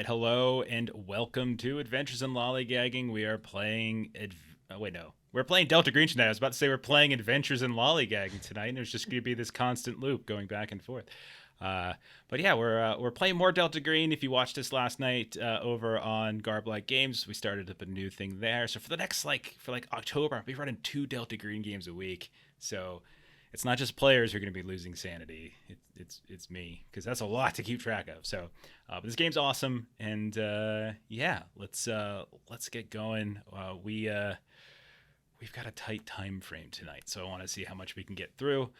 right, hello and welcome to Adventures in Lollygagging. We are playing. We're playing Delta Green tonight. I was about to say we're playing Adventures in Lollygagging tonight, and there's just going to be this constant loop going back and forth. Uh, but yeah, we're playing more Delta Green. If you watched us last night over on Garblike Games, we started up a new thing there. So for the next for October, I'll be running 2 Delta Green games a week. So it's not just players who are going to be losing sanity. It's me, because that's a lot to keep track of. So, but this game's awesome, and yeah, let's get going. We've got a tight time frame tonight, so I want to see how much we can get through.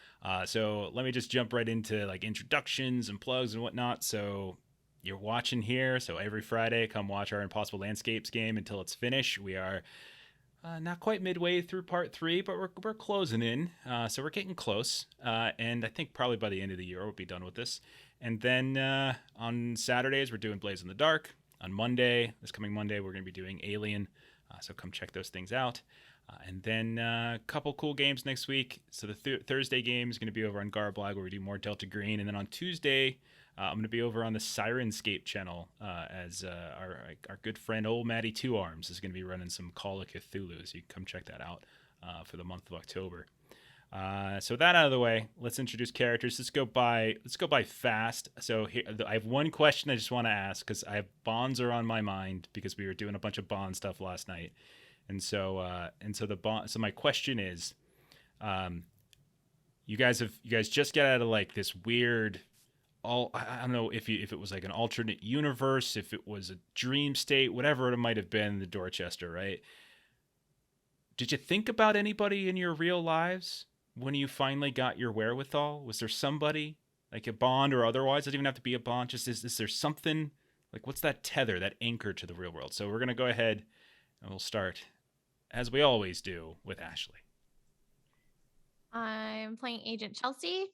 So let me just jump right into like introductions and plugs and whatnot. So you're watching here, so every Friday, come watch our Impossible Landscapes game until it's finished. We are not quite midway through part 3, but we're closing in. So we're getting close. And I think probably by the end of the year, we'll be done with this. And then on Saturdays, we're doing Blaze in the Dark. On Monday, this coming Monday, we're going to be doing Alien. So come check those things out. And then a couple cool games next week. So the Thursday game is going to be over on Garblag, where we do more Delta Green. And then on Tuesday, I'm going to be over on the Sirenscape channel as our good friend old Matty Two Arms is going to be running some Call of Cthulhu. So you can come check that out for the month of October. So that out of the way, let's introduce characters. Let's go by fast. So here, I have one question I just want to ask, because I have Bonds are on my mind because we were doing a bunch of Bond stuff last night, and so the Bond. So my question is, you guys just got out of like this weird. I don't know if it was like an alternate universe, if it was a dream state, whatever it might have been, the Dorchester, right? Did you think about anybody in your real lives when you finally got your wherewithal? Was there somebody, like a Bond or otherwise? It doesn't even have to be a Bond. Just is there something, like, what's that tether, that anchor to the real world? So we're going to go ahead and we'll start, as we always do, with Ashley. I'm playing Agent Chelsea.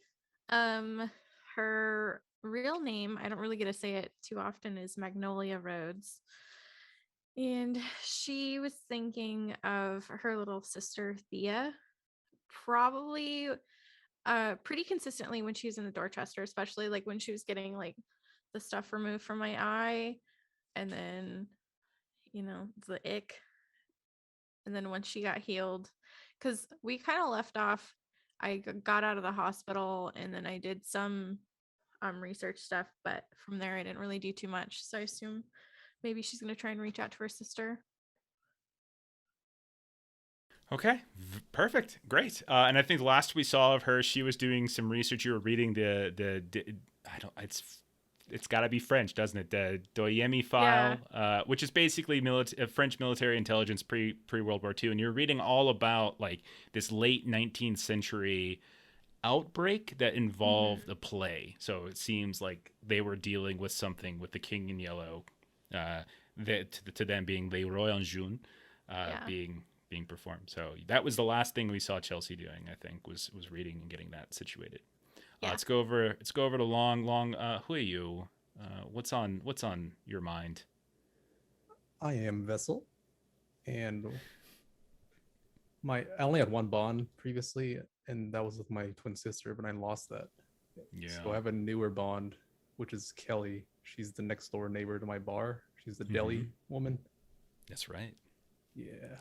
Her real name, I don't really get to say it too often, is Magnolia Rhodes. And she was thinking of her little sister Thea, probably pretty consistently when she was in the Dorchester, especially like when she was getting like the stuff removed from my eye, and then the ick, and then once she got healed, because we kind of left off, I got out of the hospital and then I did some research stuff, but from there I didn't really do too much, so I assume maybe she's going to try and reach out to her sister. Okay, perfect, great. And I think last we saw of her, she was doing some research. You were reading the I don't. It's got to be French, doesn't it? The Doyemi Yeah. file, which is basically French military intelligence pre World War II, and you're reading all about like this late 19th century outbreak that involved Mm-hmm. a play. So it seems like they were dealing with something with the King in Yellow, that to them being Le Roi en Jaune, Yeah. being performed. So that was the last thing we saw Chelsea doing. I think was reading and getting that situated. Yeah. Let's go over to long. Who are you? What's on your mind? I am Vessel, and I only had one bond previously, and that was with my twin sister, but I lost that. So I Yeah. have a newer bond, which is Kelly. She's the next door neighbor to my bar. She's the Mm-hmm. deli woman. That's right. Yeah.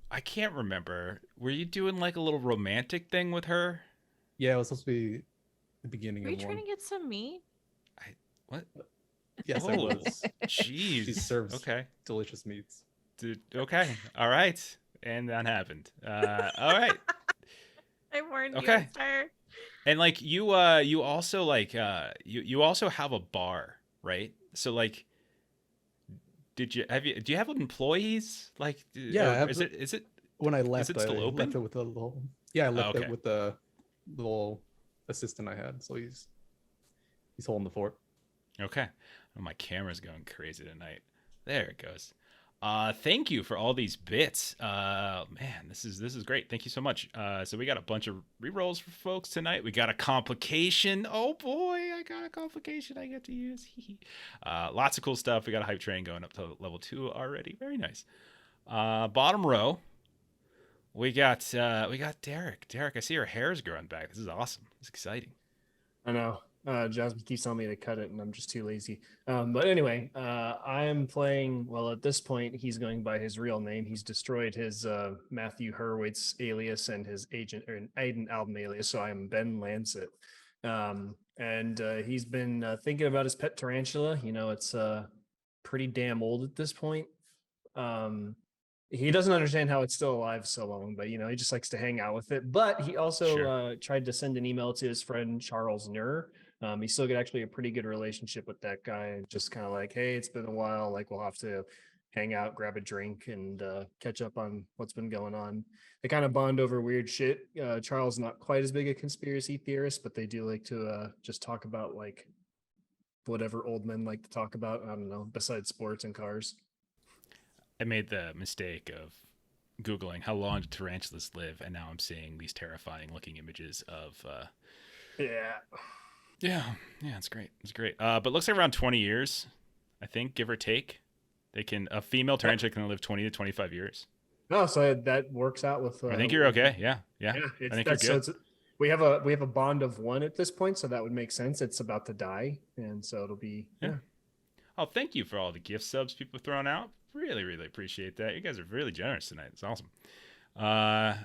I can't remember. Were you doing like a little romantic thing with her? Yeah, it was supposed to be the beginning Are of you trying one. to get some meat? I what? Yes, I Oh, was. She jeez. serves Okay. delicious meats. Dude, okay. All right. And that happened. All right. I warned you, Okay. sir. And like you also like you also have a bar, right? So like do you have employees like Yeah, or when I is left, it still I left open? it with a little. Yeah, I Oh, left it okay. with the little assistant I had. So he's holding the fort. Okay. Oh, my camera's going crazy tonight. There it goes. Thank you for all these bits. Man, this is great. Thank you so much. So we got a bunch of rerolls for folks tonight. We got a complication. Oh boy, I got a complication I get to use. Lots of cool stuff. We got a hype train going up to level 2 already. Very nice. Bottom row, we got Derek. Derek, I see your hair's growing back. This is awesome. It's exciting. I know. Jasmine keeps telling me to cut it, and I'm just too lazy. But anyway, I am playing. Well, at this point, he's going by his real name. He's destroyed his Matthew Hurwitz alias and his agent or Aiden album alias. So I am Ben Lancet, and he's been thinking about his pet tarantula. You know, it's pretty damn old at this point. He doesn't understand how it's still alive so long, but you know, he just likes to hang out with it. But he also tried to send an email to his friend Charles Nur. He still got actually a pretty good relationship with that guy, and just kind of like, hey, it's been a while, like we'll have to hang out, grab a drink, and catch up on what's been going on. They kind of bond over weird shit. Charles not quite as big a conspiracy theorist, but they do like to just talk about like whatever old men like to talk about. I don't know, besides sports and cars. I made the mistake of Googling how long do tarantulas live, and now I'm seeing these terrifying looking images of yeah, it's great. It's great. But looks like around 20 years, I think, give or take. A female tarantula can live 20 to 25 years. Oh, so that works out with I think you're okay. Yeah. I think you're good. So we have a bond of 1 at this point, so that would make sense. It's about to die, and so it'll be yeah. Oh, thank you for all the gift subs people throwing out. Really, really appreciate that. You guys are really generous tonight. It's awesome.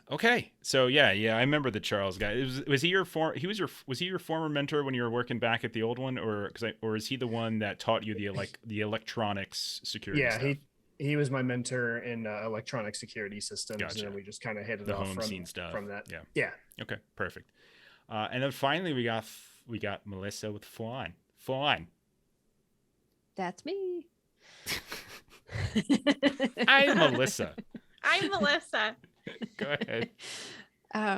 Okay. So yeah, I remember the Charles guy. Was he your former mentor when you were working back at the old one, or is he the one that taught you the electronics security stuff? Yeah, he was my mentor in electronic security systems. Gotcha. And then we just kind of hit it the off home scene stuff from that. Yeah. Okay, perfect. And then finally we got Melissa with Fawn. That's me. I'm Melissa. Go ahead.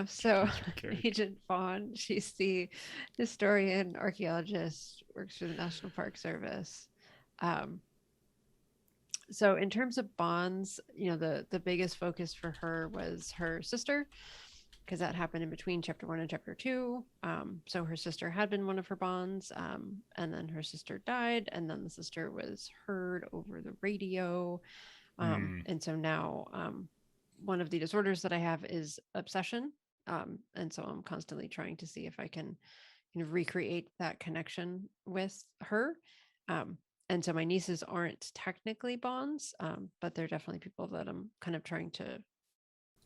So Agent Fawn, she's the historian, archaeologist, works for the National Park Service. So in terms of bonds, you know, the biggest focus for her was her sister, because that happened in between chapter 1 and chapter 2. So her sister had been one of her bonds, and then her sister died, and then the sister was heard over the radio. And so now one of the disorders that I have is obsession. And so I'm constantly trying to see if I can recreate that connection with her. And so my nieces aren't technically bonds, but they're definitely people that I'm kind of trying to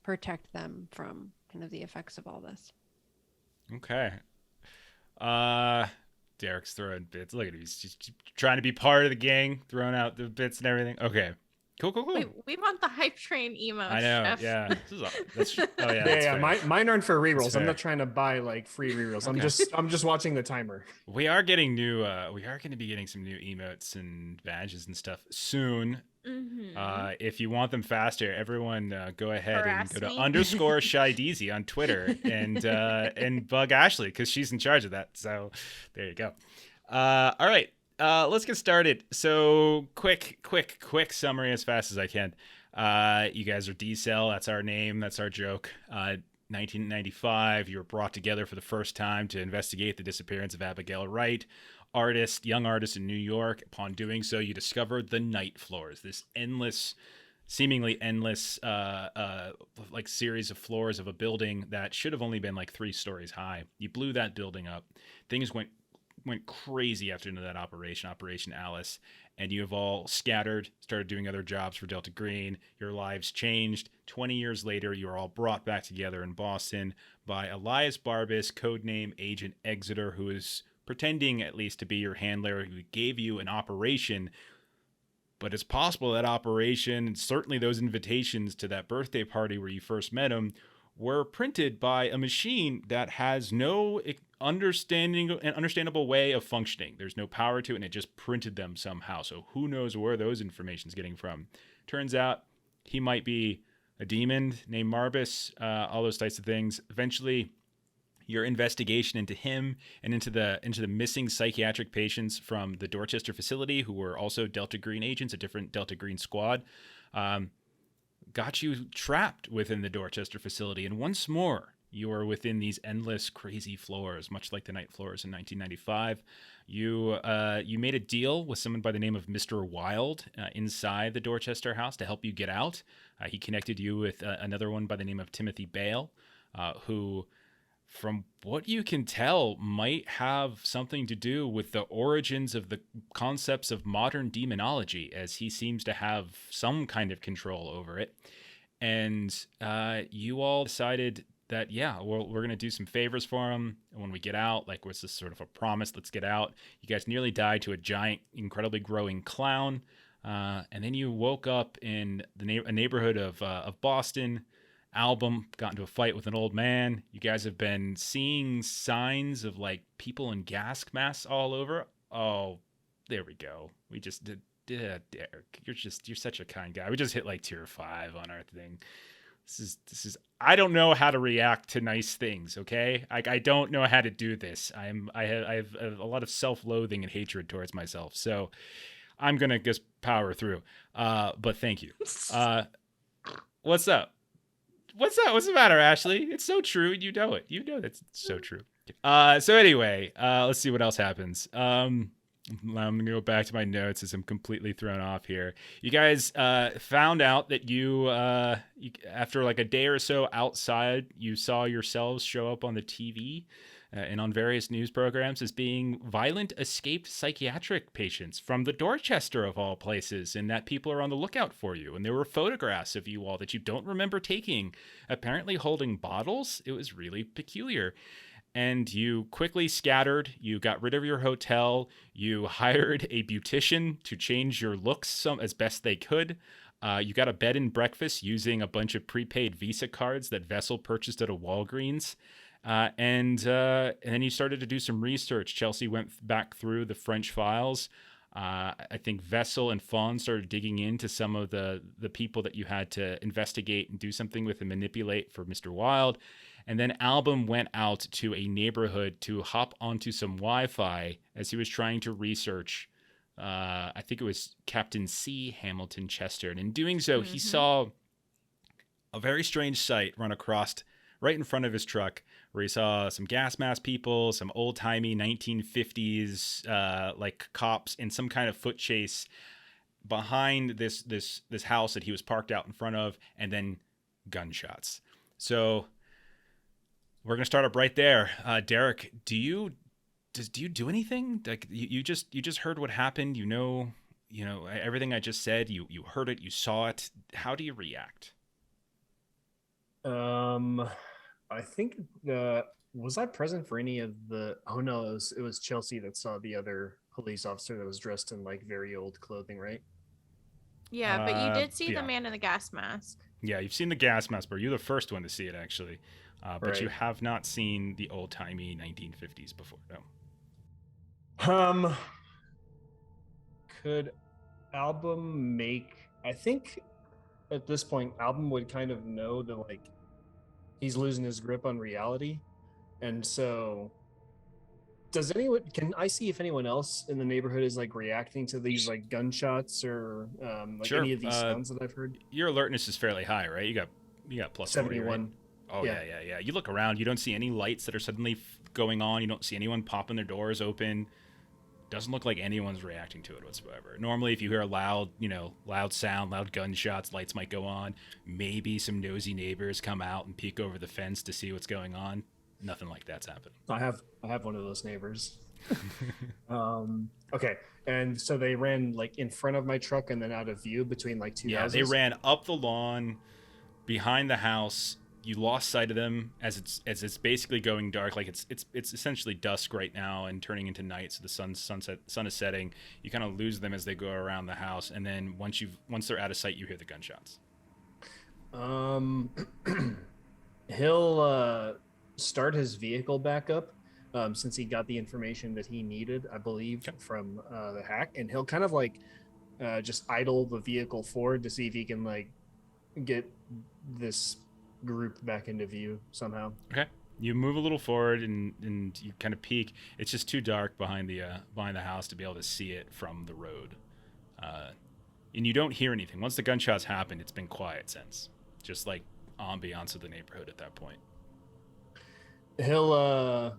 protect them from kind of the effects of all this. Okay. Derek's throwing bits. Look at him. He's just trying to be part of the gang, throwing out the bits and everything. Okay. Cool. Wait, we want the hype train emotes. I know. Chef. Yeah. Mine aren't for rerolls. I'm not trying to buy like free rerolls. Okay. I'm just watching the timer. We are getting new. We are going to be getting some new emotes and badges and stuff soon. Mm-hmm. If you want them faster, everyone go ahead and go to _Shydeezy on Twitter and bug Ashley, because she's in charge of that. So there you go. All right. Let's get started. So quick summary as fast as I can. You guys are D-Cell. That's our name. That's our joke. 1995, you were brought together for the first time to investigate the disappearance of Abigail Wright, young artist in New York. Upon doing so, you discovered the night floors, this seemingly endless like series of floors of a building that should have only been like 3 stories high. You blew that building up. Things went crazy after that Operation Alice, and you have all scattered, started doing other jobs for Delta Green. Your lives changed. 20 years later, you are all brought back together in Boston by Elias Barbas, codename Agent Exeter, who is pretending at least to be your handler, who gave you an operation. But it's possible that operation, and certainly those invitations to that birthday party where you first met him, were printed by a machine that has no understandable way of functioning. There's no power to it, and it just printed them somehow. So who knows where those information's getting from? Turns out he might be a demon named Marbus, all those types of things. Eventually, your investigation into him and into the missing psychiatric patients from the Dorchester facility, who were also Delta Green agents, a different Delta Green squad, got you trapped within the Dorchester facility. And once more, you are within these endless, crazy floors, much like the night floors in 1995. You made a deal with someone by the name of Mr. Wild inside the Dorchester house to help you get out. He connected you with another one by the name of Timothy Bale, who from what you can tell, might have something to do with the origins of the concepts of modern demonology, as he seems to have some kind of control over it. And you all decided that, yeah, we're going to do some favors for him. And when we get out, like, what's this sort of a promise? Let's get out. You guys nearly died to a giant, incredibly growing clown. And then you woke up in a neighborhood of Boston. Album got into a fight with an old man. You guys have been seeing signs of like people in gas masks all over. Oh, there we go. We just did. Derek, you're such a kind guy. We just hit like tier 5 on our thing. This is. I don't know how to react to nice things. Okay, I don't know how to do this. I have a lot of self-loathing and hatred towards myself. So I'm gonna just power through. But thank you. What's up? What's up? What's the matter, Ashley? It's so true. You know it. You know that's so true. So anyway, let's see what else happens. I'm gonna go back to my notes as I'm completely thrown off here. You guys found out that you after like a day or so outside, you saw yourselves show up on the TV and on various news programs as being violent escaped psychiatric patients from the Dorchester of all places, and that people are on the lookout for you. And there were photographs of you all that you don't remember taking, apparently holding bottles. It was really peculiar. And you quickly scattered. You got rid of your hotel. You hired a beautician to change your looks as best they could. You got a bed and breakfast using a bunch of prepaid Visa cards that Vessel purchased at a Walgreens. And then you started to do some research. Chelsea went back through the French files. I think Vessel and Fawn started digging into some of the people that you had to investigate and do something with and manipulate for Mr. Wilde. And then Album went out to a neighborhood to hop onto some Wi-Fi as he was trying to research, I think it was Captain C. Hamilton Chester. And in doing so, he saw a very strange sight run across right in front of his truck, where he saw some gas mask people, some old-timey 1950s like cops in some kind of foot chase behind this house that he was parked out in front of, and then gunshots. So we're gonna start up right there. Derek, do you do anything? Like you just heard what happened. You know everything I just said. You heard it. You saw it. How do you react? I think was I present for any of the? Oh no, it was Chelsea that saw the other police officer that was dressed in like very old clothing, right? Yeah, but you did see yeah. the man in the gas mask. Yeah, you've seen the gas mask, but you're the first one to see it actually. But Right. you have not seen the old-timey 1950s before, no. Could Album make? I think at this point, Album would kind of know that like he's losing his grip on reality, and so can I see if anyone else in the neighborhood is like reacting to these like gunshots or like Sure. any of these sounds that I've heard? Your alertness is fairly high, right? You got plus 40, 71. right? Oh yeah. You look around, you don't see any lights that are suddenly going on. You don't see anyone popping their doors open. Doesn't look like anyone's reacting to it whatsoever. Normally, if you hear a loud sound, loud gunshots, lights might go on. Maybe some nosy neighbors come out and peek over the fence to see what's going on. Nothing like that's happening. I have one of those neighbors. Okay, and so they ran like in front of my truck and then out of view between like two houses. They ran up the lawn, behind the house. You lost sight of them as it's basically going dark. Like it's essentially dusk right now and turning into night. So the sun is setting. You kind of lose them as they go around the house, and then once they're out of sight, you hear the gunshots. He'll start his vehicle back up since he got the information that he needed, I believe, from the hack, and he'll kind of like just idle the vehicle forward to see if he can like get this group back into view somehow. Okay. You move a little forward and you kind of peek. It's just too dark behind the house to be able to see it from the road. And you don't hear anything. Once the gunshots happened, it's been quiet since. Just like ambiance of the neighborhood at that point. He'll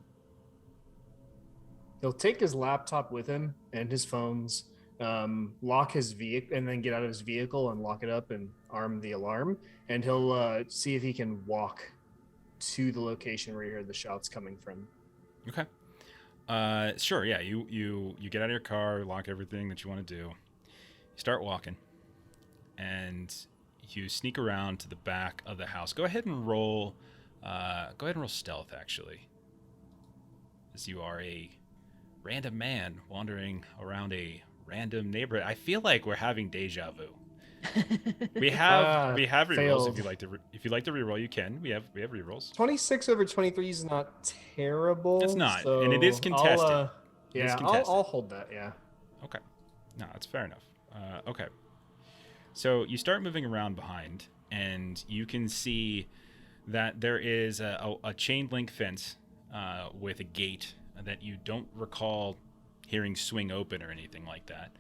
take his laptop with him and his phones, lock his vehicle, and then get out of his vehicle and lock it up and arm the alarm. And he'll see if he can walk to the location where you heard the shots coming from. Okay. Sure. Yeah. You get out of your car, lock everything that you want to do. You start walking, and you sneak around to the back of the house. Go ahead and roll. Go ahead and roll stealth, actually, as you are a random man wandering around a random neighborhood. I feel like we're having deja vu. We have rerolls. Failed. If you like to reroll, you can. We have rerolls. 26 over 23 is not terrible. It's not, so and it is contested. I'll hold that. Yeah. Okay. No, that's fair enough. Okay. So you start moving around behind, and you can see that there is a chain link fence with a gate that you don't recall hearing swing open or anything like that.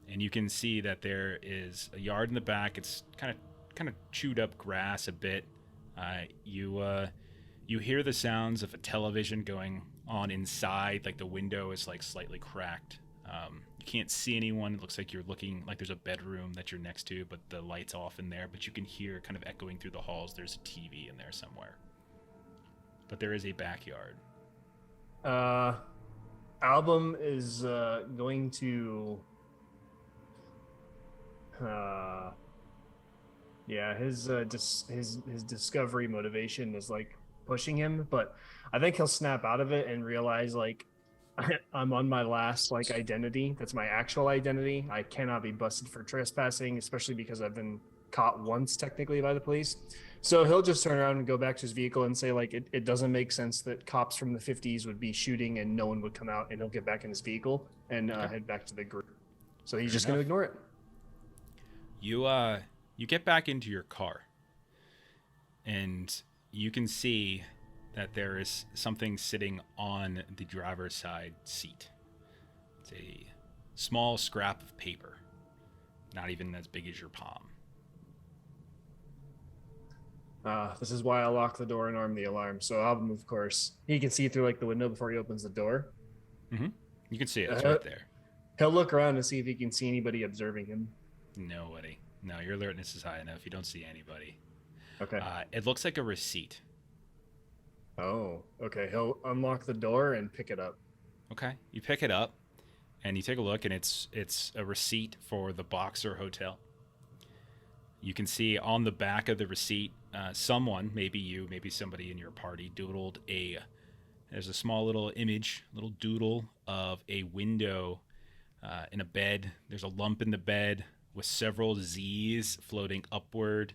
And you can see that there is a yard in the back. It's kind of chewed up grass a bit. You hear the sounds of a television going on inside. Like the window is like slightly cracked. You can't see anyone. It looks like you're looking like there's a bedroom that you're next to, but the light's off in there. But you can hear kind of echoing through the halls. There's a TV in there somewhere. But there is a backyard. Album is going to. His discovery motivation is like pushing him, but I think he'll snap out of it and realize like I'm on my last like identity. That's my actual identity. I cannot be busted for trespassing, especially because I've been caught once technically by the police. So he'll just turn around and go back to his vehicle and say like it doesn't make sense that cops from the 50s would be shooting and no one would come out, and he'll get back in his vehicle and head back to the group. So he's just going to ignore it. You get back into your car, and you can see that there is something sitting on the driver's side seat. It's a small scrap of paper, not even as big as your palm. This is why I lock the door and arm the alarm. So Album, of course, he can see through like the window before he opens the door. Mm-hmm. You can see it. It's right there. He'll look around to see if he can see anybody observing him. Nobody. No, your alertness is high enough. You don't see anybody. Okay. It looks like a receipt. Oh, okay. He'll unlock the door and pick it up. Okay. You pick it up, and you take a look, and it's a receipt for the Boxer Hotel. You can see on the back of the receipt, someone, maybe you, maybe somebody in your party, doodled there's a small little image, little doodle of a window in a bed. There's a lump in the bed with several Z's floating upward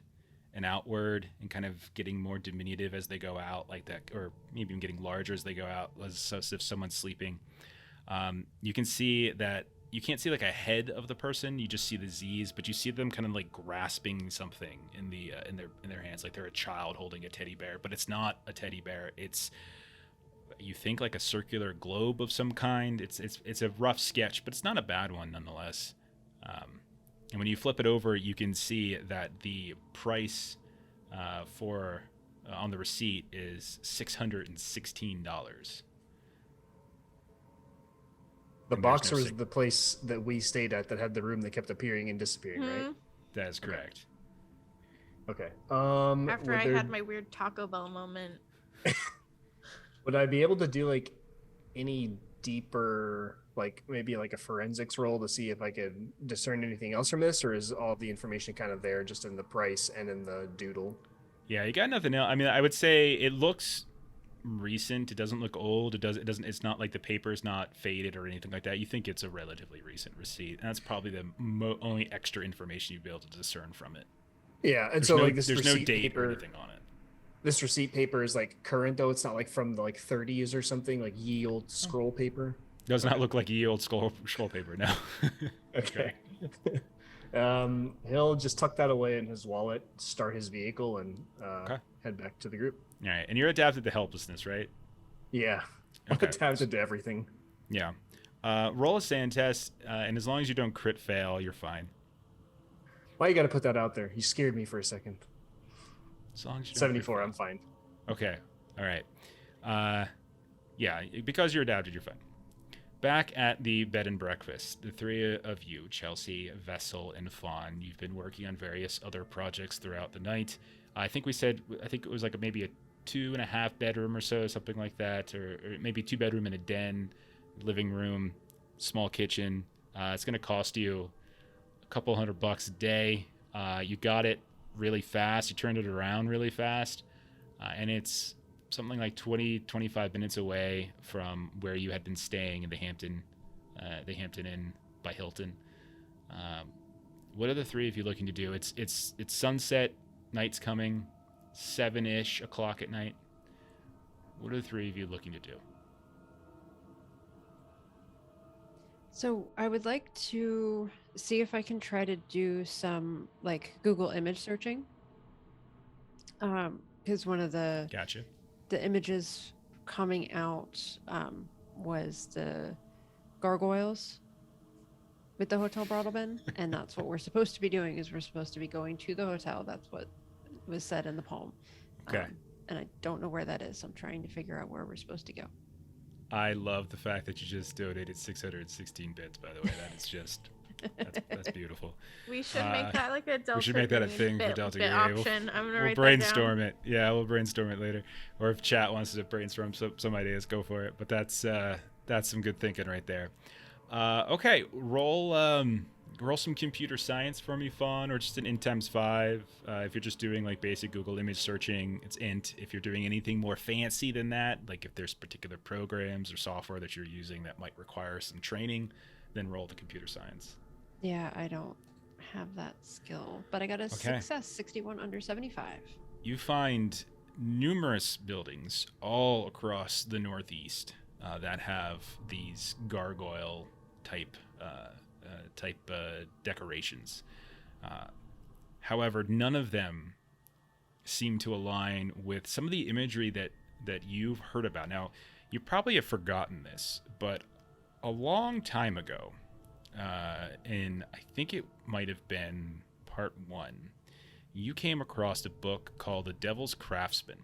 and outward and kind of getting more diminutive as they go out like that, or maybe even getting larger as they go out, as if someone's sleeping. You can see that you can't see like a head of the person, you just see the Z's, but you see them kind of like grasping something in their hands, like they're a child holding a teddy bear, but it's not a teddy bear. It's, you think like a circular globe of some kind. It's a rough sketch, but it's not a bad one nonetheless. And when you flip it over, you can see that the price on the receipt is $616. The Boxer was the place that we stayed at that had the room that kept appearing and disappearing, right? That is correct. Okay. After I had my weird Taco Bell moment. Would I be able to do like any deeper, like maybe like a forensics roll to see if I could discern anything else from this, or is all the information kind of there just in the price and in the doodle? Yeah, you got nothing else. I mean, I would say it looks recent. It doesn't look old. It doesn't. It's not like the paper's not faded or anything like that. You think it's a relatively recent receipt, and that's probably the only extra information you'd be able to discern from it. Yeah, and there's so no, like this there's no receipt date paper, or anything on it. This receipt paper is like current though. It's not like from the like 30s or something, like ye old scroll paper. Does not look like ye old scroll paper, no. Okay. He'll just tuck that away in his wallet, start his vehicle, and head back to the group. All right, and you're adapted to helplessness, right? Yeah. Okay. Adapted to everything. Yeah. Roll a sand test, and as long as you don't crit fail, you're fine. Why you got to put that out there? You scared me for a second. As long as you don't 74, crit I'm fine. Okay. All right. Yeah, because you're adapted, you're fine. Back at the bed and breakfast, the three of you, Chelsea, Vessel, and Fawn, you've been working on various other projects throughout the night. I think it was like maybe a 2.5 bedroom or so, something like that, or maybe 2 bedroom and a den, living room, small kitchen. It's going to cost you a couple $100 a day. You got it really fast. You turned it around really fast. And it's something like 20-25 minutes away from where you had been staying in the Hampton Inn by Hilton. What are the three of you looking to do? It's sunset, night's coming, 7-ish o'clock at night. What are the three of you looking to do? So I would like to see if I can try to do some like Google image searching. Because one of the Gotcha. images coming out was the gargoyles with the Hotel Broadalbin, and that's what we're supposed to be doing. Is we're supposed to be going to the hotel. That's what was said in the poem. Okay. And I don't know where that is. I'm trying to figure out where we're supposed to go. I love the fact that you just donated 616 bits, by the way. That is just, that's beautiful. We should make that like a Delta. We should make that a Green thing for bit- Delta bit Green. option. I'm gonna We'll write brainstorm it. Yeah, we'll brainstorm it later. Or if chat wants to brainstorm some ideas, go for it. But that's some good thinking right there. Okay, roll some computer science for me, Fawn, or just an int times 5. If you're just doing like basic Google image searching, it's int. If you're doing anything more fancy than that, like if there's particular programs or software that you're using that might require some training, then roll the computer science. Yeah, I don't have that skill, but I got a success, 61 under 75. You find numerous buildings all across the Northeast that have these gargoyle type decorations. However, none of them seem to align with some of the imagery that you've heard about. Now, you probably have forgotten this, but a long time ago, in I think it might have been part 1, you came across a book called The Devil's Craftsman.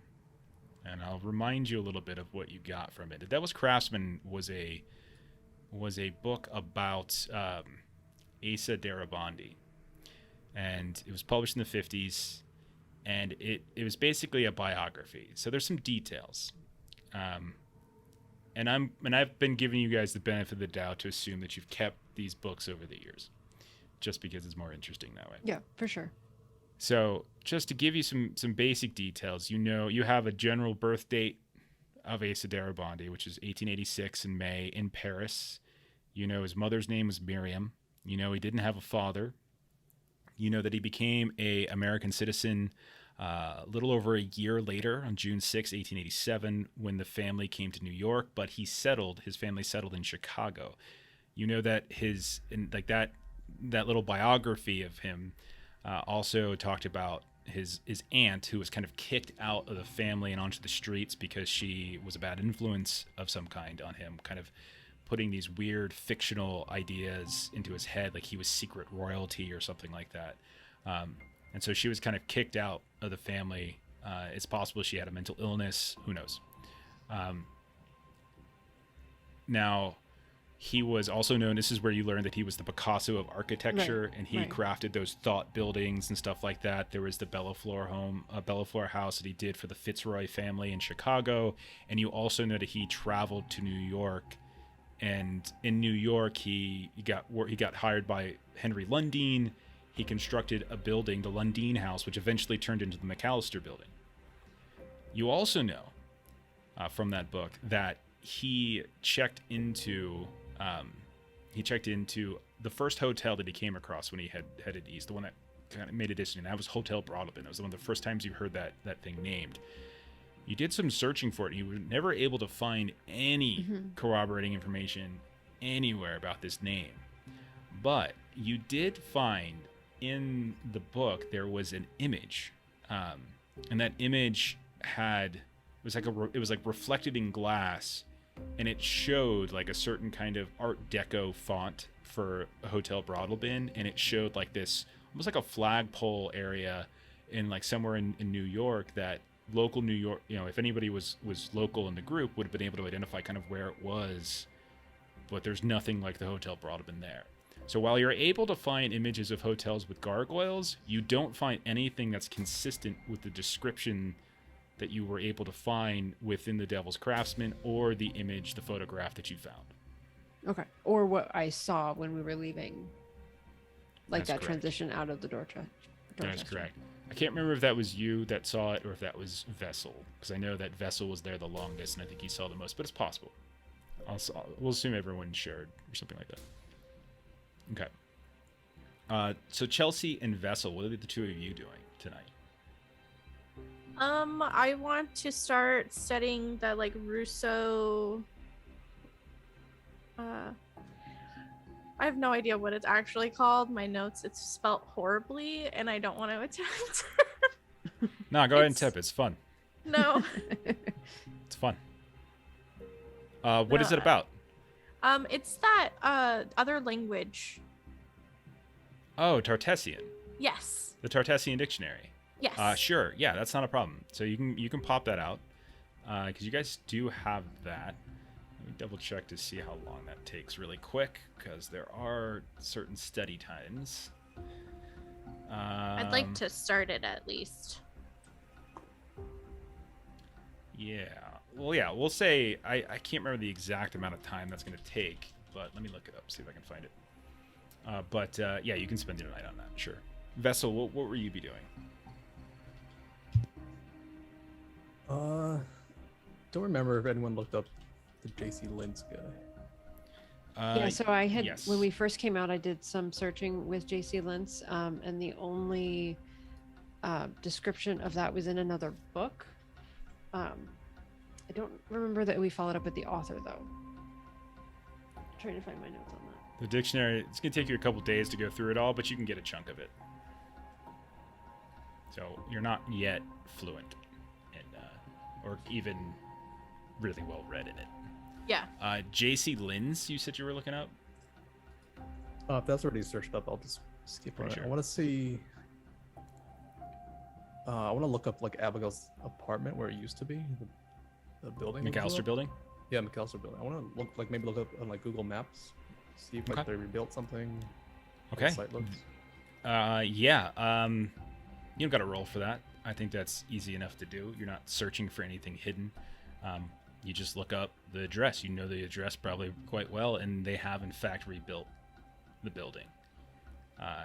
And I'll remind you a little bit of what you got from it. The Devil's Craftsman was a book about Asa Darabandi, and it was published in the 50s, and it was basically a biography. So there's some details, and I've been giving you guys the benefit of the doubt to assume that you've kept these books over the years, just because it's more interesting that way. Yeah, for sure. So just to give you some basic details, you have a general birth date of Asa Darabandi, which is 1886 in May in Paris. His mother's name was Miriam. He didn't have a father. That he became a American citizen a little over a year later on June 6, 1887, when the family came to New York, but his family settled in Chicago. That that little biography of him also talked about his aunt, who was kind of kicked out of the family and onto the streets because she was a bad influence of some kind on him, kind of putting these weird fictional ideas into his head, like he was secret royalty or something like that. And so she was kind of kicked out of the family. It's possible she had a mental illness. Who knows? Now, he was also known, this is where you learn that he was the Picasso of architecture, Right, and he right. crafted those thought buildings and stuff like that. There was the Bellafleur house that he did for the Fitzroy family in Chicago. And you also know that he traveled to New York, and in New York, he got hired by Henry Lundeen. He constructed a building, the Lundeen House, which eventually turned into the McAllister Building. You also know from that book that he checked into the first hotel that he came across when he had headed east, the one that kind of made it distant. That was Hotel Broadalbin. It was one of the first times you heard that thing named. You did some searching for it, and you were never able to find any corroborating information anywhere about this name. But you did find in the book there was an image, and that image it was like reflected in glass, and it showed like a certain kind of Art Deco font for Hotel Broadalbin, and it showed like this almost like a flagpole area in like somewhere in New York that local New York, if anybody was local in the group, would have been able to identify kind of where it was, but there's nothing like the Hotel Broadalbin there. So while you're able to find images of hotels with gargoyles, you don't find anything that's consistent with the description that you were able to find within the Devil's Craftsman or the image, the photograph that you found. Okay. Or what I saw when we were leaving. Like That's that correct. transition out of the door. That's correct. I can't remember if that was you that saw it or if that was Vessel, because I know that Vessel was there the longest and I think he saw the most, but it's possible. We'll assume everyone shared or something like that. Okay. So Chelsea and Vessel, what are the two of you doing tonight? I want to start studying the like Rousseau. I have no idea what it's actually called. My notes, it's spelt horribly, and I don't want to attempt. No, go ahead and tip. It's fun. No. It's fun. What is it No, about? It's that other language. Oh, Tartessian. Yes. The Tartessian dictionary. Yes. Sure. Yeah, that's not a problem. So you can pop that out because you guys do have that. Let me double check to see how long that takes really quick because there are certain study times. I'd like to start it at least. Yeah. Well, yeah. We'll say I can't remember the exact amount of time that's going to take, but let me look it up, see if I can find it. Yeah, you can spend your night on that. Sure. Vessel, what will you be doing? Don't remember if anyone looked up the JC Lynch guy. Yeah, so I had, yes. when we first came out, I did some searching with JC Lentz, and the only description of that was in another book. I don't remember that we followed up with the author, though. I'm trying to find my notes on that. The dictionary, it's going to take you a couple days to go through it all, but you can get a chunk of it. So you're not yet fluent in, or even really well read in it. Yeah. JC Lynns, you said you were looking up? If that's already searched up, I'll just skip on it. Sure. I want to see. I want to look up like Abigail's apartment where it used to be, the building. we blew McAllister up. building? Yeah, McAllister building. I want to maybe look up on like Google Maps, see if like Okay. they rebuilt something. how the Okay. site looks. Yeah. You don't got to roll for that. I think that's easy enough to do. You're not searching for anything hidden. You just look up the address. You know the address probably quite well, and they have in fact rebuilt the building.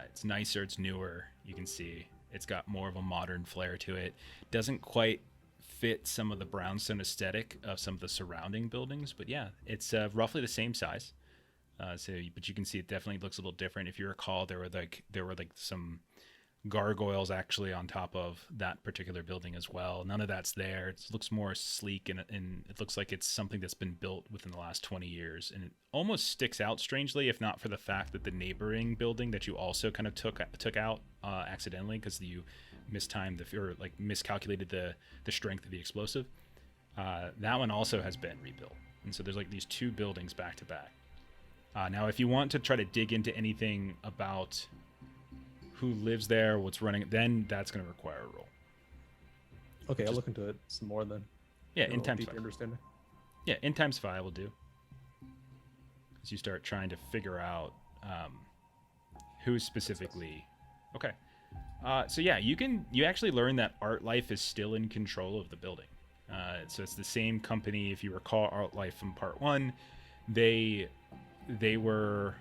It's nicer. It's newer. You can see it's got more of a modern flair to it. Doesn't quite fit some of the brownstone aesthetic of some of the surrounding buildings, but yeah, it's roughly the same size. But you can see it definitely looks a little different. If you recall, there were like some gargoyles actually on top of that particular building as well. None of that's there. It looks more sleek and it looks like it's something that's been built within the last 20 years. And it almost sticks out strangely, if not for the fact that the neighboring building that you also kind of took out accidentally because you mistimed or like miscalculated the strength of the explosive. That one also has been rebuilt. And so there's like these two buildings back to back. Now, if you want to try to dig into anything about who lives there, what's running, then that's going to require a roll. Okay, I'll look into it some more then. Yeah, Get a in little times deeper 5. understanding. Yeah, in times 5 will do. As you start trying to figure out who specifically. Okay. So yeah, you actually learn that Art Life is still in control of the building. So it's the same company. If you recall Art Life from part 1, they were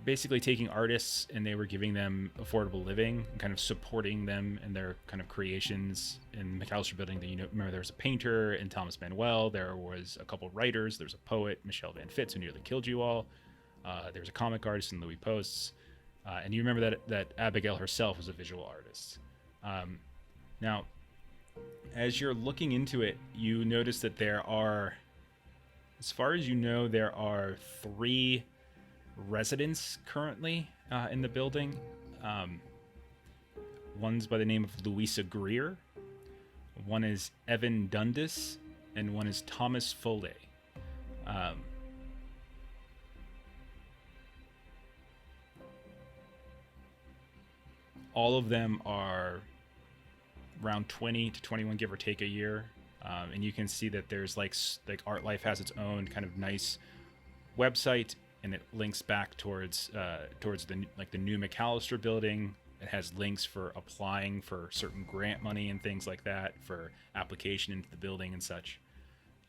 basically taking artists and they were giving them affordable living and kind of supporting them in their kind of creations. In the McAllister building, remember there was a painter and Thomas Manuel. There was a couple writers. There's a poet, Michelle Van Fitz, who nearly killed you all. There's a comic artist in Louis Posts. And you remember that Abigail herself was a visual artist. Now, as you're looking into it, you notice that there are, as far as you know, there are 3 residents currently in the building. One's by the name of Louisa Greer, one is Evan Dundas, and one is Thomas Foley. All of them are around 20 to 21, give or take a year. And you can see that there's like Art Life has its own kind of nice website, and it links back towards the new McAllister building, It has links for applying for certain grant money and things like that, for application into the building and such.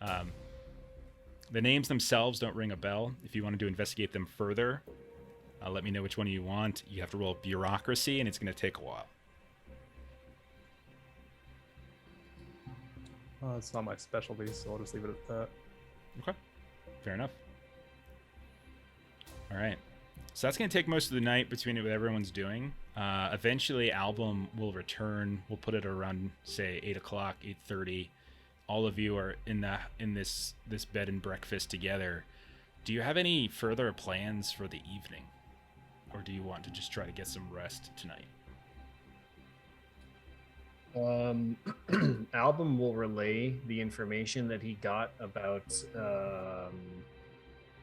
The names themselves don't ring a bell. If you wanted to investigate them further, let me know which one you want. You have to roll bureaucracy, and it's going to take a while. It's not my specialty, so I'll just leave it at that. Okay, fair enough. All right, so that's going to take most of the night between what everyone's doing. Eventually, Album will return. We'll put it around, say, 8 o'clock, 8:30. All of you are in this bed and breakfast together. Do you have any further plans for the evening? Or do you want to just try to get some rest tonight? Album will relay the information that he got about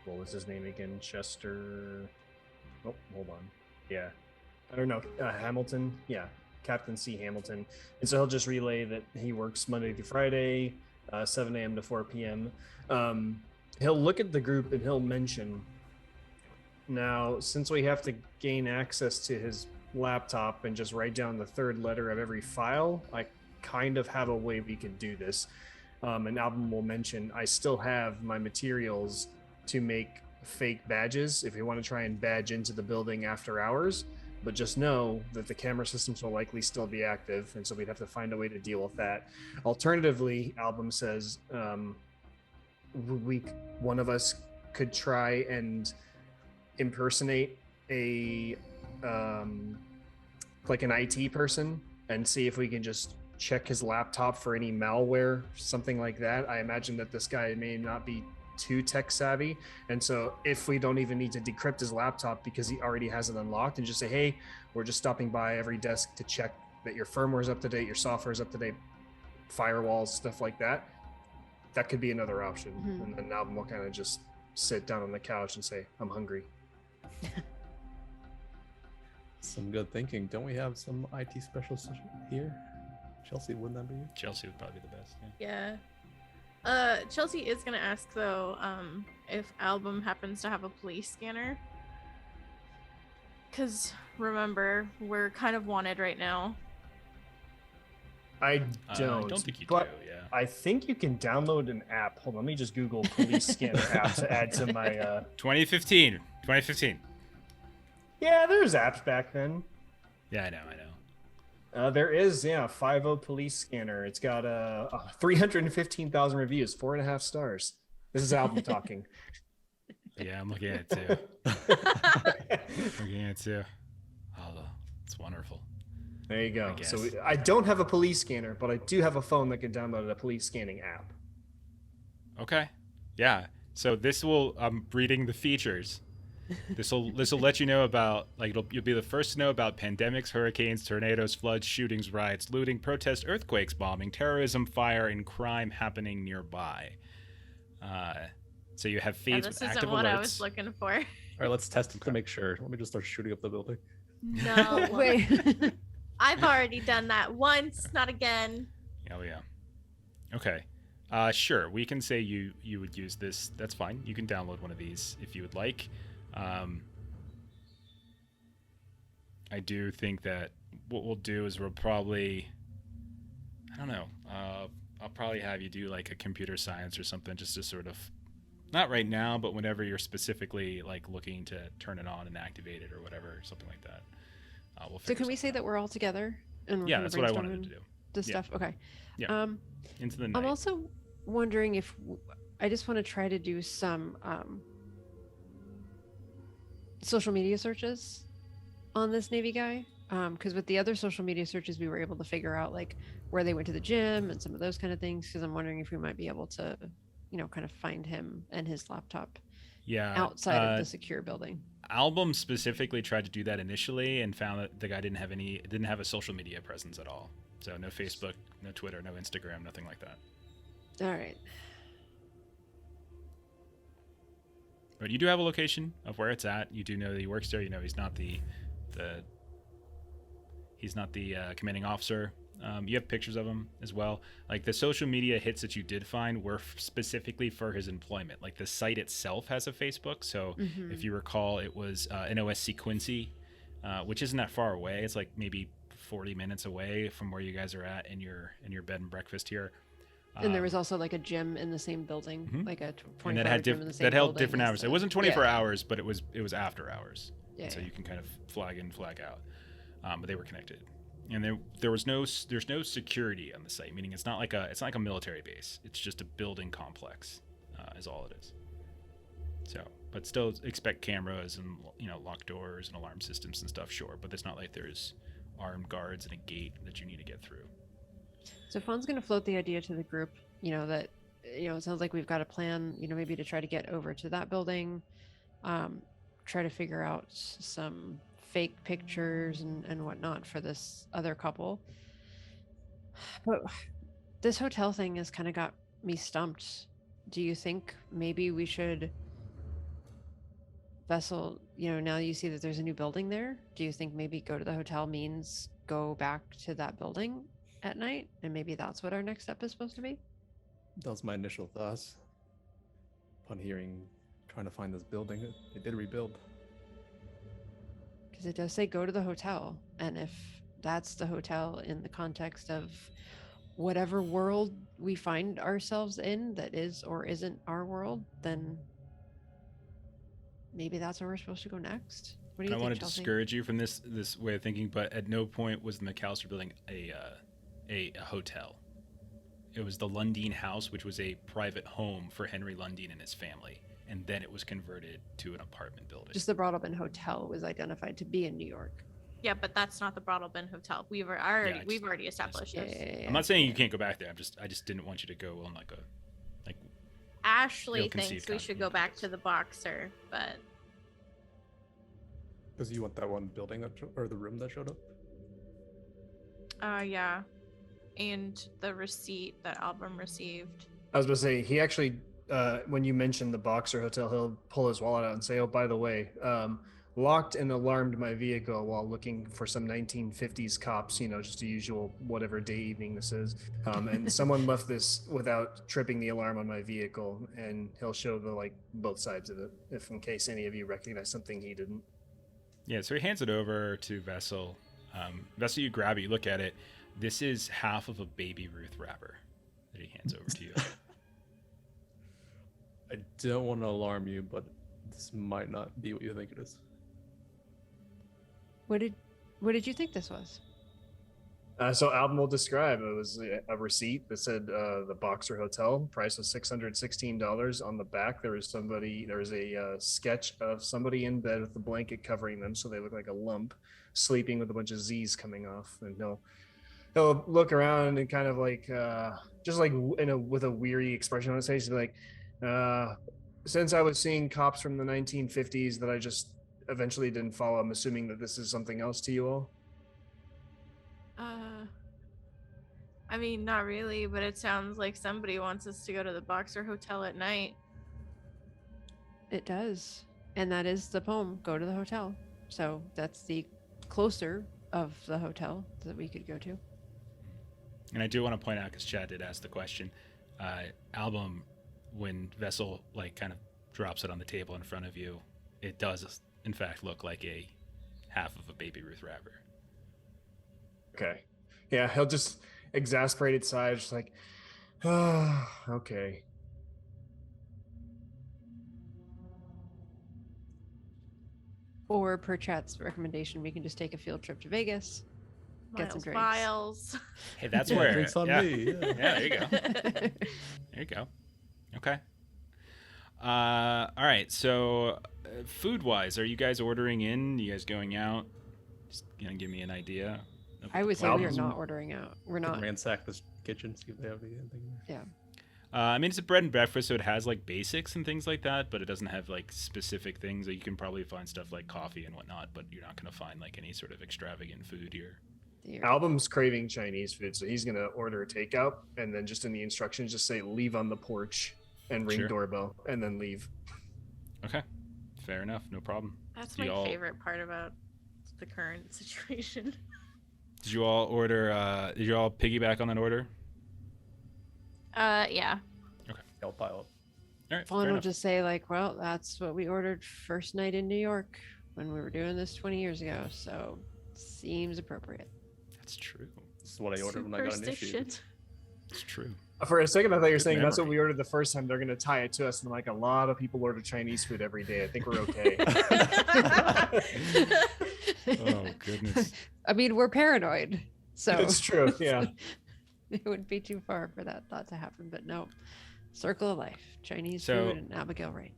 what was his name again? Chester. Oh, hold on. Yeah, I don't know. Hamilton. Yeah, Captain C. Hamilton. And so he'll just relay that he works Monday through Friday, 7 a.m. to 4 p.m. He'll look at the group and he'll mention, now, since we have to gain access to his laptop and just write down the third letter of every file, I kind of have a way we could do this. And Album will mention, I still have my materials to make fake badges if you want to try and badge into the building after hours, but just know that the camera systems will likely still be active, and so we'd have to find a way to deal with that. Alternatively, Album says one of us could try and impersonate a like an IT person and see if we can just check his laptop for any malware, something like that. I imagine that this guy may not be too tech savvy, and so if we don't even need to decrypt his laptop because he already has it unlocked, and just say, hey, we're just stopping by every desk to check that your firmware is up to date, your software is up to date, firewalls, stuff like that, that could be another option. And then Album will kind of just sit down on the couch and say, I'm hungry. Some good thinking. Don't we have some IT specialists here? Chelsea, wouldn't that be you? Chelsea would probably be the best. Yeah. Yeah. Chelsea is gonna ask though, if Album happens to have a police scanner. Cause remember, we're kind of wanted right now. I I don't think you but do, yeah. I think you can download an app. Hold on, let me just Google police scanner app to add to my 2015. Yeah, there's apps back then. Yeah, I know. There is, yeah, 5.0 police scanner. It's got 315,000 reviews, 4.5 stars. This is Album talking. Yeah, I'm looking at it too. Oh, it's wonderful. There you go. I So guess. I don't have a police scanner, but I do have a phone that can download a police scanning app. Okay. Yeah. So I'm reading the features. This will let you know about, like, you'll be the first to know about pandemics, hurricanes, tornadoes, floods, shootings, riots, looting, protests, earthquakes, bombing, terrorism, fire, and crime happening nearby. So you have Yeah, feeds this with isn't active what I alerts. was looking for. All right, let's test it to make sure. Let me just start shooting up the building. No. Wait. I've already done that once, not again. Oh yeah. Okay. Sure. We can say you would use this. That's fine. You can download one of these if you would like. I do think that what we'll do is we'll probably, I don't know, I'll probably have you do like a computer science or something, just to sort of, not right now, but whenever you're specifically like looking to turn it on and activate it or whatever, something like that. We'll So figure can we say something that out. we're all together? And we're Yeah, kinda that's what I wanted brainstorming to do. this Yeah. stuff. Okay. Yeah. Into the night. I'm also wondering if I just want to try to do some social media searches on this Navy guy. Because with the other social media searches, we were able to figure out like where they went to the gym and some of those kind of things. Because I'm wondering if we might be able to, kind of find him and his laptop Yeah. outside of the secure building. Album specifically tried to do that initially and found that the guy didn't have a social media presence at all. So no Facebook, no Twitter, no Instagram, nothing like that. All right. But you do have a location of where it's at. You do know that he works there. You know he's not the commanding officer. You have pictures of him as well. Like the social media hits that you did find were specifically for his employment. Like the site itself has a Facebook. So if you recall, it was NOSC Quincy. which isn't that far away. It's like maybe 40 minutes away from where you guys are at in your bed and breakfast here. And there was also like a gym in the same building, Mhm. like a And that 24-hour had gym in the same that held building different as hours. It the- wasn't 24 yeah. hours, but it was after hours. Yeah, So yeah. you can kind of flag in, flag out. But they were connected, and there's no security on the site. Meaning it's not like a military base. It's just a building complex, is all it is. So, but still expect cameras and locked doors and alarm systems and stuff. Sure, but it's not like there's armed guards and a gate that you need to get through. So Fawn's going to float the idea to the group, that, it sounds like we've got a plan, maybe to try to get over to that building, try to figure out some fake pictures and whatnot for this other couple. But this hotel thing has kind of got me stumped. Do you think maybe we should Vessel, now you see that there's a new building there. Do you think maybe go to the hotel means go back to that building at night? And maybe that's what our next step is supposed to be? That was my initial thoughts. Upon trying to find this building, it did rebuild. Because it does say go to the hotel. And if that's the hotel in the context of whatever world we find ourselves in that is or isn't our world, then maybe that's where we're supposed to go next. What do you I think, want to Chelsea? discourage you from this way of thinking, but at no point was the McAllister building a hotel. It was the Lundeen House, which was a private home for Henry Lundeen and his family, and then it was converted to an apartment building. Just the Broadalbin Hotel was identified to be in New York. Yeah, but that's not the Broadalbin Hotel. We've already established this. Yeah. I'm not saying you can't go back there. I just didn't want you to go on like Ashley ill-conceived thinks we should go back to the Boxer, but Because you want that one building or the room that showed up? yeah. And the receipt that Album received. I was going to say, he actually, when you mentioned the Boxer Hotel, he'll pull his wallet out and say, oh, by the way, locked and alarmed my vehicle while looking for some 1950s cops, just the usual whatever day evening this is. And someone left this without tripping the alarm on my vehicle, and he'll show both sides of it, if in case any of you recognize something he didn't. Yeah, so he hands it over to Vessel. Vessel, you grab it, you look at it. This is half of a Baby Ruth wrapper that he hands over to you. I don't want to alarm you, but this might not be what you think it is. What did you think this was? So Album will describe, it was a receipt that said the Boxer Hotel, price was $616. On the back there was a sketch of somebody in bed with a blanket covering them, so they look like a lump, sleeping with a bunch of Z's coming off. And he'll look around and kind of just with a weary expression on his face, be like, since I was seeing cops from the 1950s that I just eventually didn't follow, I'm assuming that this is something else to you all. I mean, not really, but it sounds like somebody wants us to go to the Boxer Hotel at night. It does. And that is the poem, go to the hotel. So that's the closer of the hotel that we could go to. And I do want to point out, because Chad did ask the question, Album, when Vessel kind of drops it on the table in front of you, it does in fact look like a half of a Baby Ruth wrapper. Okay. Yeah, he'll just exasperated sigh, just like, okay. Or per Chat's recommendation, we can just take a field trip to Vegas. Get some drinks. Miles. Hey, that's Yeah, where drinks on me. Yeah. Yeah, there you go. There you go. Okay. All right. So, food-wise, are you guys ordering in? You guys going out? Just gonna give me an idea. Of I the would say we are plans? not ordering out. We're Could not. ransack this kitchen, see if they have anything. Yeah. I mean, it's a bread and breakfast, so it has basics and things like that, but it doesn't have specific things. You can probably find stuff like coffee and whatnot, but you're not gonna find any sort of extravagant food here. Album's craving Chinese food, so he's gonna order a takeout, and then just in the instructions, just say leave on the porch and ring Sure. doorbell, and then leave. Okay. Fair enough. No problem. That's Do my y'all- favorite part about the current situation. Did you all order? Did you all piggyback on that order? Yeah. I'll pile up. All right. Fawn fair will enough. just say well, that's what we ordered first night in New York. when we were doing this 20 years ago, so seems appropriate. That's true. This is what I ordered when I got initiated. It's true. For a second, I thought you were Good saying that's what memory. we ordered the first time. They're going to tie it to us, and like a lot of people order Chinese food every day. I think we're okay. Oh goodness. I mean, we're paranoid, so It's true. Yeah. it would be too far for that thought to happen. But no, circle of life, Chinese So- food, and Abigail Wright.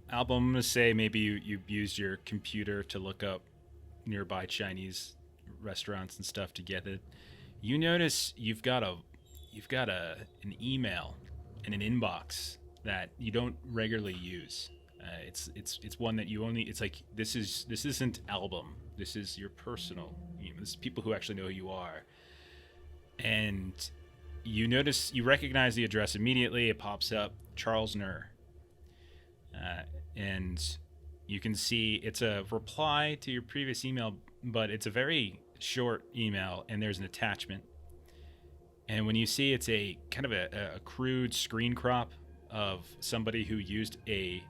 Album, I'm gonna say maybe you used your computer to look up nearby Chinese restaurants and stuff to get it. You notice you've got an email in an inbox that you don't regularly use. It's one that you only. It's like this isn't Album. This is your personal email. This is people who actually know who you are. And you recognize the address immediately. It pops up, Charles Nur. And you can see it's a reply to your previous email, but it's a very short email, and there's an attachment. And when you see it's a kind of a crude screen crop of somebody who used a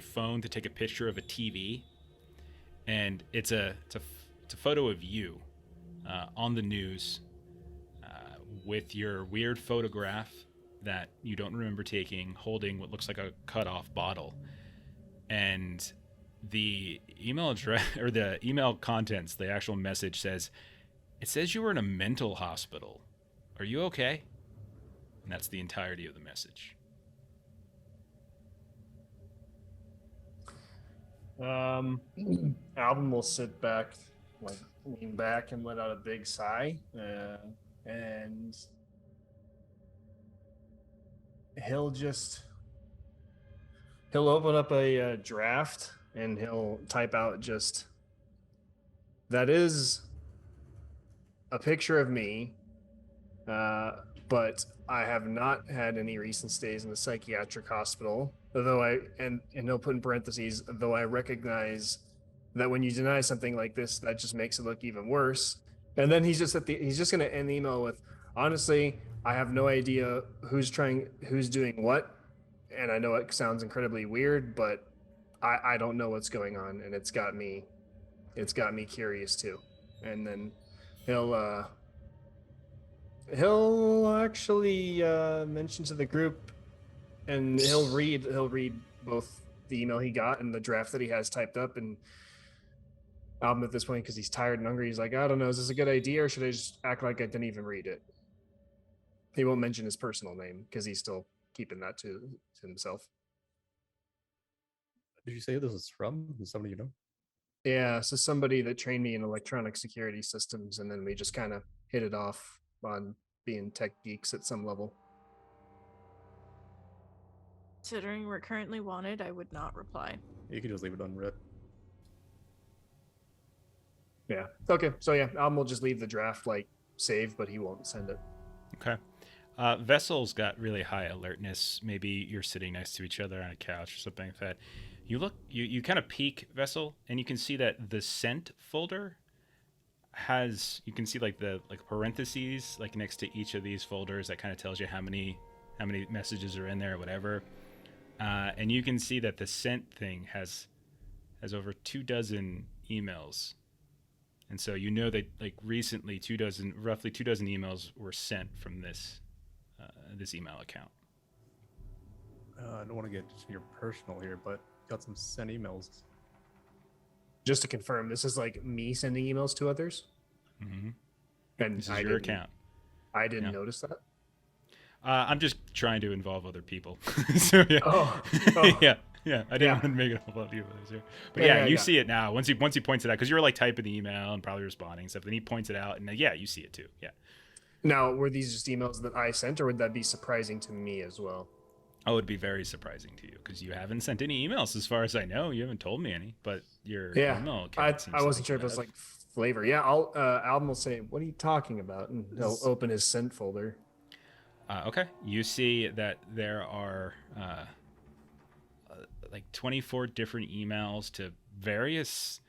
phone to take a picture of a TV, and it's a photo of you on the news with your weird photograph that you don't remember taking, holding what looks like a cut-off bottle. And the email address or the email contents, the actual message says you were in a mental hospital. Are you okay? And that's the entirety of the message. Album will sit back, like lean back and let out a big sigh, and he'll open up a draft and he'll type out just, that is a picture of me, but I have not had any recent stays in the psychiatric hospital, although and he'll put in parentheses, though I recognize that when you deny something like this, that just makes it look even worse. And then he's just going to end the email with, honestly, I have no idea who's doing what. And I know it sounds incredibly weird, but I don't know what's going on, and it's got me curious too. And then he'll actually mention to the group, and he'll read both the email he got and the draft that he has typed up. And Album at this point, because he's tired and hungry, he's like, I don't know, is this a good idea, or should I just act like I didn't even read it? He won't mention his personal name because he's still keeping that to himself. Did you say who this is from? Is somebody you know? Yeah, so somebody that trained me in electronic security systems, and then we just kind of hit it off on being tech geeks at some level. Considering we're currently wanted, I would not reply. You can just leave it unread. Yeah. Okay. So yeah, Album will just leave the draft like save, but he won't send it. Okay. Vessel's got really high alertness. Maybe you're sitting next to each other on a couch or something like that. You kind of peek, Vessel, and you can see that the sent folder you can see like the parentheses like next to each of these folders that kind of tells you how many messages are in there or whatever. And you can see that the sent thing has over 24 emails. And so you know that like recently roughly 24 emails were sent from this email account. I don't want to get into your personal here, but got some sent emails. Just to confirm, this is like me sending emails to others. Mm-hmm. And This is your account. I didn't notice that. I'm just trying to involve other people. So yeah. Oh. Yeah. I didn't want to make it a lot of people this year. But you see it now. Once he points it out, because you were like typing the email and probably responding and stuff. Then he points it out, and you see it too. Yeah. Now, were these just emails that I sent, or would that be surprising to me as well? Oh, it'd be very surprising to you because you haven't sent any emails, as far as I know. You haven't told me any, but your email account I wasn't sure if it was like flavor. Yeah, Album will say, "What are you talking about?" And he'll open his sent folder. Okay, you see that there are like 24 different emails to various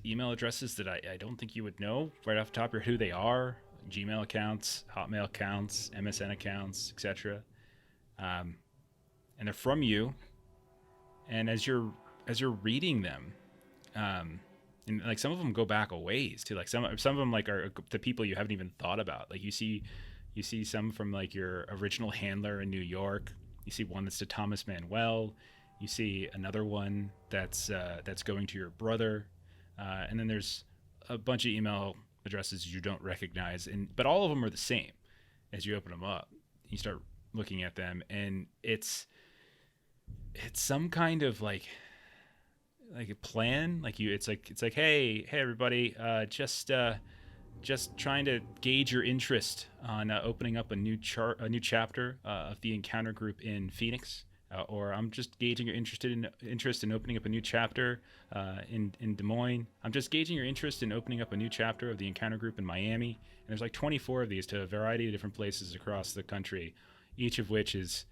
email addresses that I don't think you would know right off the top of your head who they are. Gmail accounts, Hotmail accounts, MSN accounts, etc. And they're from you. And as you're as you're reading them, and like some of them go back a ways too. Like some of them like are the people you haven't even thought about. Like you see some from like your original handler in New York. You see one that's to Thomas Manuel. You see another one that's going to your brother, and then there's a bunch of email addresses you don't recognize, but all of them are the same. As you open them up, you start looking at them, and it's some kind of like a plan. Like it's like hey everybody, just trying to gauge your interest on opening up a new chapter of the Encounter Group in Phoenix, or I'm just gauging your interest in opening up a new chapter in Des Moines. I'm just gauging your interest in opening up a new chapter of the Encounter Group in Miami. And there's like 24 of these to a variety of different places across the country, each of which is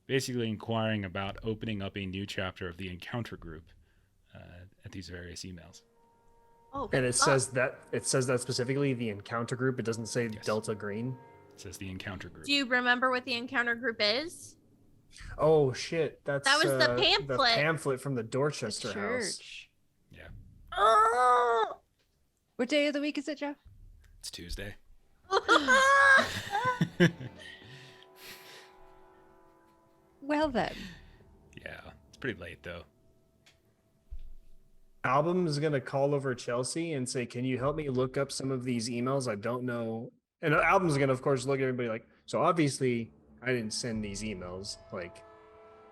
basically inquiring about opening up a new chapter of the Encounter Group at these various emails. Oh, And it says that specifically the Encounter Group. It doesn't say Yes. Delta Green. It says the Encounter Group. do you remember what the Encounter Group is? Oh shit! That was the The pamphlet. pamphlet from the The Dorchester house. church. Yeah, Oh. What day of the week is it, Jeff? it's Tuesday. Well then. Yeah, it's pretty late though. Album is gonna call over Chelsea and say, "Can you help me look up some of these emails? I don't know." And Album's gonna, of course, look at everybody like, "So obviously, I didn't send these emails. Like,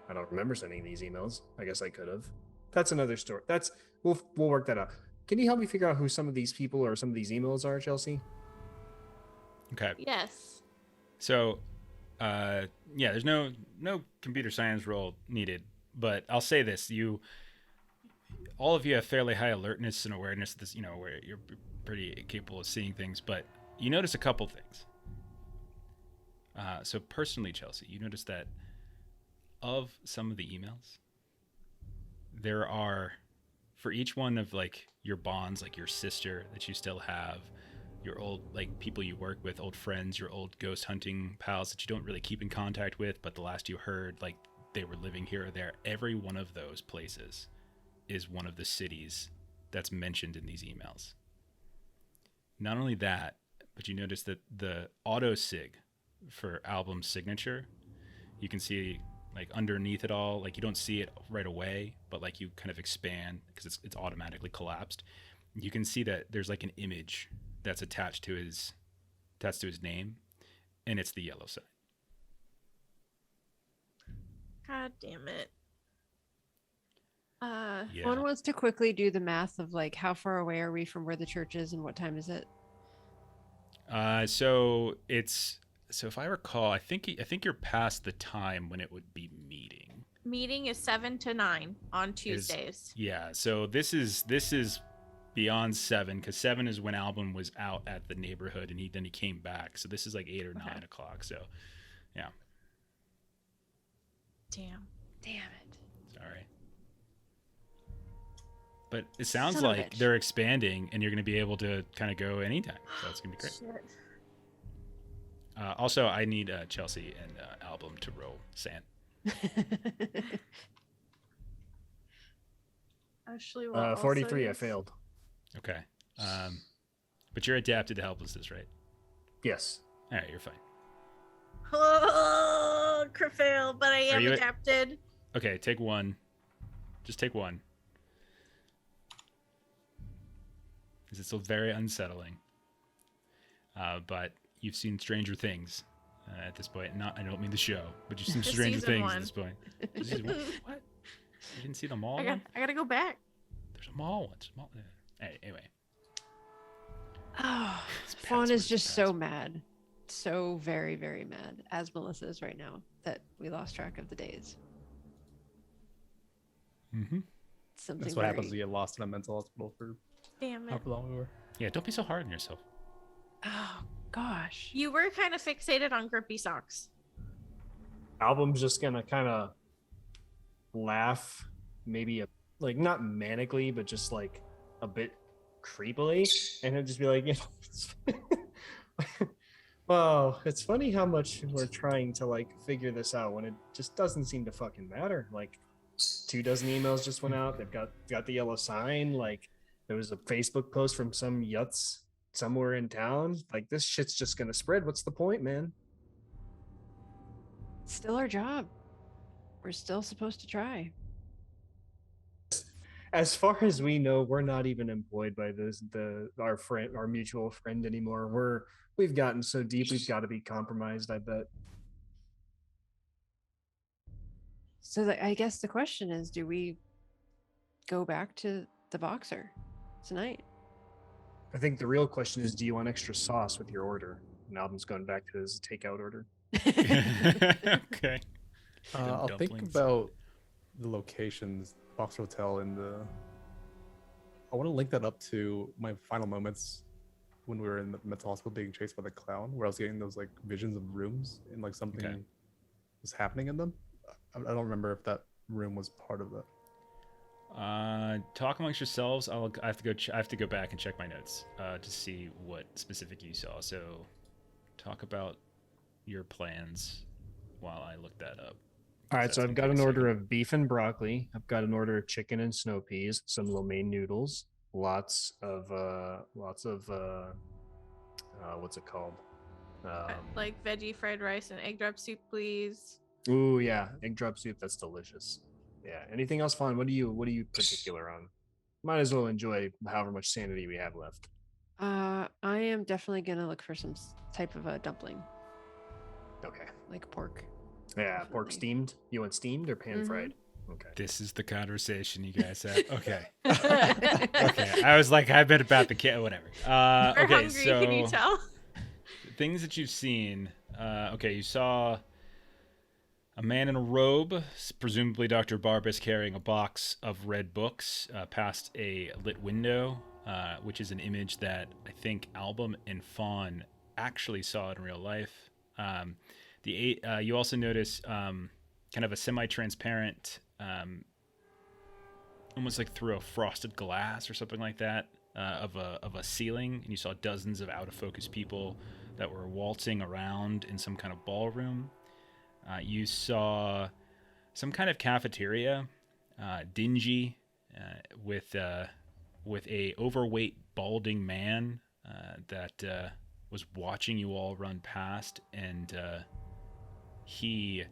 I don't remember sending these emails. I guess I could have." That's another story. We'll work that out. Can you help me figure out who some of these people or some of these emails are, Chelsea? Okay. Yes. So, yeah, there's no computer science role needed, but I'll say this: all of you have fairly high alertness and awareness. This, where you're pretty capable of seeing things, but you notice a couple things. So personally, Chelsea, you notice that of some of the emails, there are, for each one of like your bonds, like your sister that you still have, your old like people you work with, old friends, your old ghost hunting pals that you don't really keep in contact with, but the last you heard like they were living here or there. Every one of those places is one of the cities that's mentioned in these emails. Not only that, but you notice that the auto sig for album signature, you can see like underneath it all, like you don't see it right away, but like you kind of expand because it's automatically collapsed. You can see that there's like an image that's attached to his name, and it's the yellow sign. God damn it. Yeah. One wants to quickly do the math of like how far away are we from where the church is and what time is it? So if I recall, I think you're past the time when it would be meeting. Meeting is 7 to 9 on Tuesdays. Yeah. So this is beyond 7, because 7 is when Album was out at the neighborhood and he came back. So this is like 8 or 9 o'clock. So yeah. Damn it. Sorry. But it sounds Son of a like bitch. they're expanding and you're going to be able to kind of go anytime. So it's going to be great. Shit. Also, I need Chelsea and Album to roll sand. Ashley will also 43. I use- failed. Okay. But you're adapted to helplessness, right? Yes. All right, you're fine. Oh, crit fail, but I am you- adapted. Okay, take one. Just take one. Because it's still very unsettling. But you've seen Stranger Things at this point. I don't mean the show, but you've seen Just Stranger season Things one. at this point. Season one? What? You didn't see the mall I one? gotta go back. There's a mall one. Small. Anyway. Oh, It's past Fawn what is it's just past. so mad. So very, very mad, as Melissa is right now, that we lost track of the days. Mm-hmm. Something That's what happens when very... you get lost in a mental hospital for Damn it. however long we were. Yeah, don't be so hard on yourself. Oh, gosh. You were kind of fixated on grippy socks. Album's just gonna kind of laugh, maybe like not manically, but just like a bit creepily, and he'll just be like, "Well, it's funny how much we're trying to like figure this out when it just doesn't seem to fucking matter. Like, 24 emails just went out. They've got the yellow sign. Like there was a Facebook post from some yutz somewhere in town. Like this shit's just gonna spread. What's the point, man? It's still our job. We're still supposed to try. As far as we know, we're not even employed by our mutual friend anymore. We've gotten so deep, we've got to be compromised, I bet. So I guess the question is, do we go back to the boxer tonight? I think the real question is, do you want extra sauce with your order? And Alvin's going back to his takeout order. Okay. I'll think dumplings. about the locations, Box Hotel, and I want to link that up to my final moments when we were in the mental hospital being chased by the clown, where I was getting those like visions of rooms and like something was happening in them. I don't remember if that room was part of that. Talk amongst yourselves. I have to go back and check my notes to see what specific you saw. So, talk about your plans while I look that up. All right, so I've got an order of beef and broccoli. I've got an order of chicken and snow peas, some lo mein noodles, lots of what's it called? Like veggie fried rice and egg drop soup, please. Ooh, yeah, egg drop soup. That's delicious. Yeah. Anything else fun? What are you particular on? Might as well enjoy however much sanity we have left. I am definitely gonna look for some type of a dumpling, Okay. like pork. Yeah, pork Definitely. steamed. You want steamed or pan fried? Okay. This is the conversation you guys have. Okay. Okay. I was like, I bet about the kid. Whatever. We're Okay. hungry, So can you tell? things that you've seen. Okay, you saw a man in a robe, presumably Dr. Barbas, carrying a box of red books past a lit window, which is an image that I think Album and Fawn actually saw in real life. You also notice kind of a semi-transparent, almost like through a frosted glass or something like that, of a ceiling, and you saw dozens of out-of-focus people that were waltzing around in some kind of ballroom. You saw some kind of cafeteria, dingy, with a overweight, balding man that was watching you all run past, and he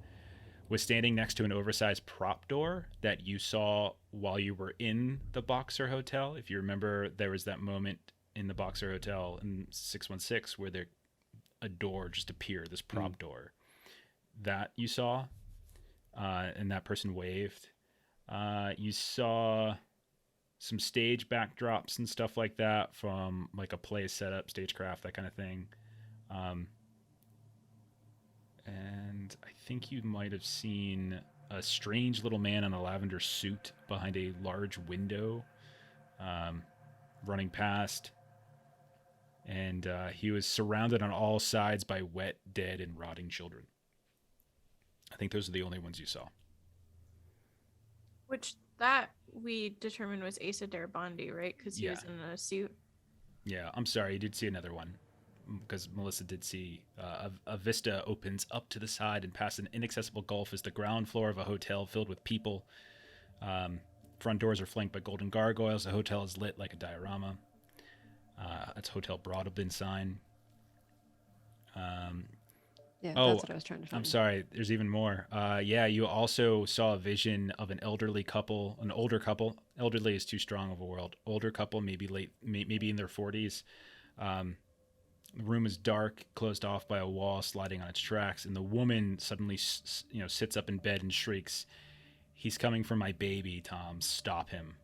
was standing next to an oversized prop door that you saw while you were in the Boxer Hotel. If you remember, there was that moment in the Boxer Hotel in 616 where a door just appeared, this prop door. That you saw, and that person waved. You saw some stage backdrops and stuff like that from like a play setup, stagecraft, that kind of thing. And I think you might have seen a strange little man in a lavender suit behind a large window, running past. And he was surrounded on all sides by wet, dead, and rotting children. I think those are the only ones you saw. Which that we determined was Asa Darabandi, right? Because he was in a suit. Yeah, I'm sorry. You did see another one because Melissa did see a vista opens up to the side and past an inaccessible gulf is the ground floor of a hotel filled with people. Front doors are flanked by golden gargoyles. The hotel is lit like a diorama. That's Hotel Broadbent sign. Yeah, that's what I was trying to find. I'm sorry. There's even more. You also saw a vision of an older couple. Elderly is too strong of a word. Older couple, maybe in their 40s. The room is dark, closed off by a wall sliding on its tracks, and the woman suddenly, sits up in bed and shrieks, "He's coming for my baby, Tom! Stop him!"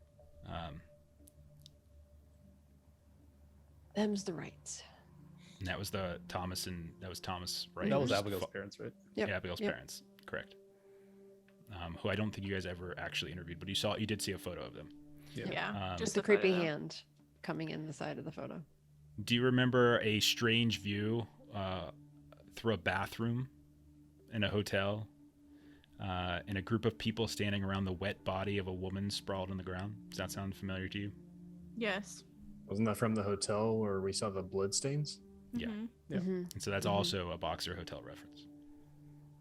Them's the rights. And that was Thomas, right? That was Abigail's parents, right? Yep. Yeah, Abigail's parents, correct. Who I don't think you guys ever actually interviewed, but you did see a photo of them. Yeah. Just the creepy hand coming in the side of the photo. Do you remember a strange view through a bathroom in a hotel, and a group of people standing around the wet body of a woman sprawled on the ground? Does that sound familiar to you? Yes. Wasn't that from the hotel where we saw the blood stains? Yeah. Yeah. Mm-hmm. And so that's also a Boxer Hotel reference.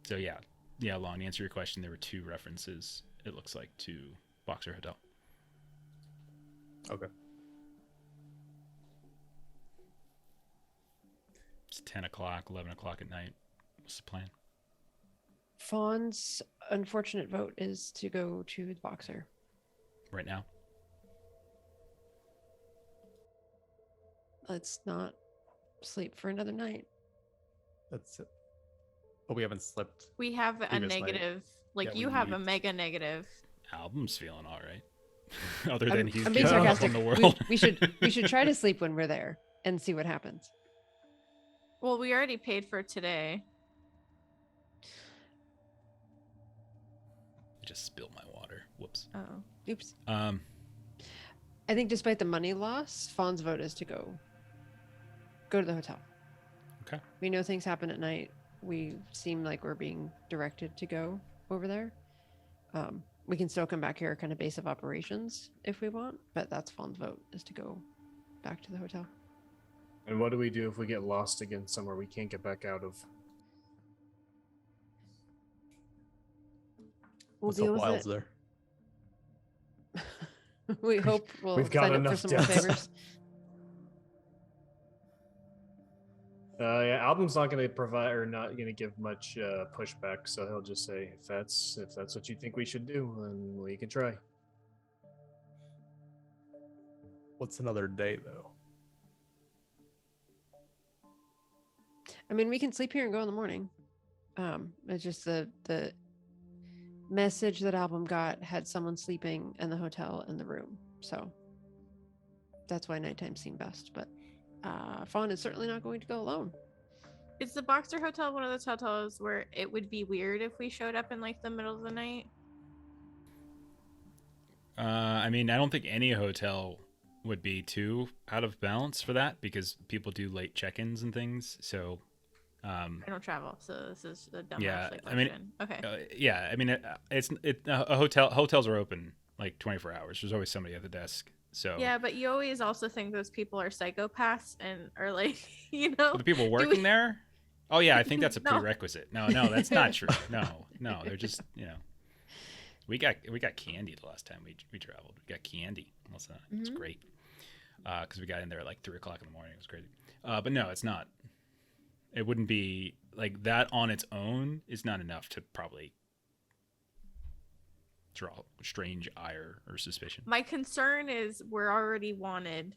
So yeah, Long, to answer your question, there were two references it looks like, to Boxer Hotel. Okay. It's 10 o'clock, 11 o'clock at night. What's the plan? Fawn's unfortunate vote is to go to the Boxer. Right now? Let's not sleep for another night. That's it. But we haven't slept. We have a Previous night. negative. Like, Yeah, you we have a need- mega negative. Album's feeling all right. Other than he's I'm being giving up sarcastic. on the world. We should try to sleep when we're there and see what happens. Well, we already paid for today. I just spilled my water. Whoops. Oh. Oops. Um, I think despite the money loss, Fawn's vote is to go to the hotel. Okay. We know things happen at night. We seem like we're being directed to go over there. We can still come back here, kind of base of operations if we want, but that's Fawn's vote is to go back to the hotel. And what do we do if we get lost again somewhere we can't get back out of? We'll Let's hope deal with Wild's it. there. We hope we'll We've got sign up for enough some more deaths. favors. Yeah, Album's not going to provide or not going to give much pushback, so he'll just say, if that's what you think we should do, then we can try. What's another day though? I mean, we can sleep here and go in the morning. It's just the message that Album got had someone sleeping in the hotel in the room, so that's why nighttime seemed best. But Fawn is certainly not going to go alone. Is the Boxer Hotel one of those hotels where it would be weird if we showed up in like the middle of the night? I mean, I don't think any hotel would be too out of balance for that because people do late check-ins and things. So, I don't travel, so this is a dumb Yeah, actually I mean, question. Okay. yeah, I mean, hotels are open like 24 hours. There's always somebody at the desk. So Yeah, but you always also think those people are psychopaths and are like, you know, the people do working we- there. Oh yeah, I think that's a No. prerequisite. No, that's not true. No, they're just we got candy the last time we traveled. We got candy. It's Mm-hmm. great because we got in there at like 3 o'clock in the morning. It was crazy. But no, it's not. It wouldn't be like that on its own is not enough to probably draw strange ire or suspicion. My concern is we're already wanted,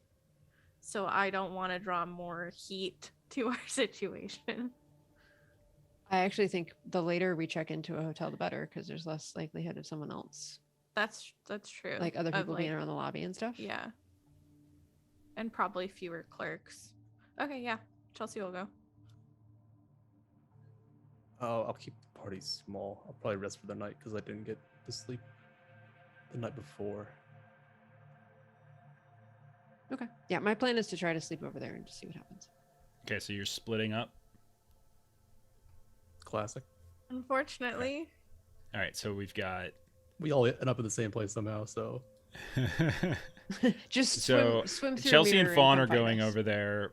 so I don't want to draw more heat to our situation. I actually think the later we check into a hotel, the better, because there's less likelihood of someone else, That's true. like other Of, people being like, around the lobby and stuff. Yeah. And probably fewer clerks. Okay, yeah. Chelsea will go. Oh, I'll keep the party small. I'll probably rest for the night because I didn't get to sleep the night before. Okay. Yeah, my plan is to try to sleep over there and just see what happens. Okay, so you're splitting up. Classic. Unfortunately, All right, so we've got We all end up in the same place somehow, so Just so swim through. a Chelsea and mirror Fawn come are find going us. over there.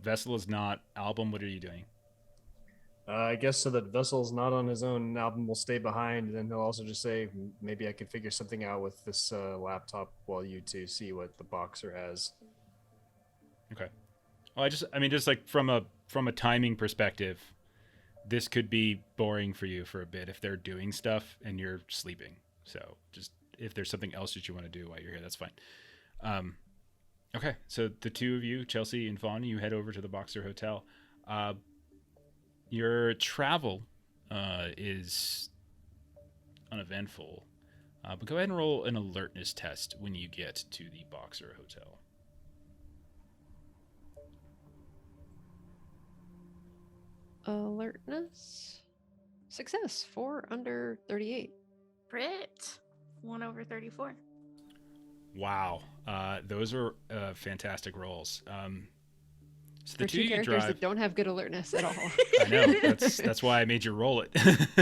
Vessel is not. Album, what are you doing? I guess so that Vessel's not on his own. Album will stay behind, and then he'll also just say, maybe I could figure something out with this laptop while you two see what the Boxer has. Okay. Well, I mean, just like from a timing perspective, this could be boring for you for a bit if they're doing stuff and you're sleeping. So just if there's something else that you want to do while you're here, that's fine. Okay, so the two of you, Chelsea and Fawn, you head over to the Boxer Hotel. Your travel is uneventful, but go ahead and roll an alertness test when you get to the Boxer Hotel. Alertness. Success. 4 under 38. Brit, 1/34. Wow, those are fantastic rolls. So the For two two of you characters drive. that don't have good alertness at all. I know that's why I made you roll it.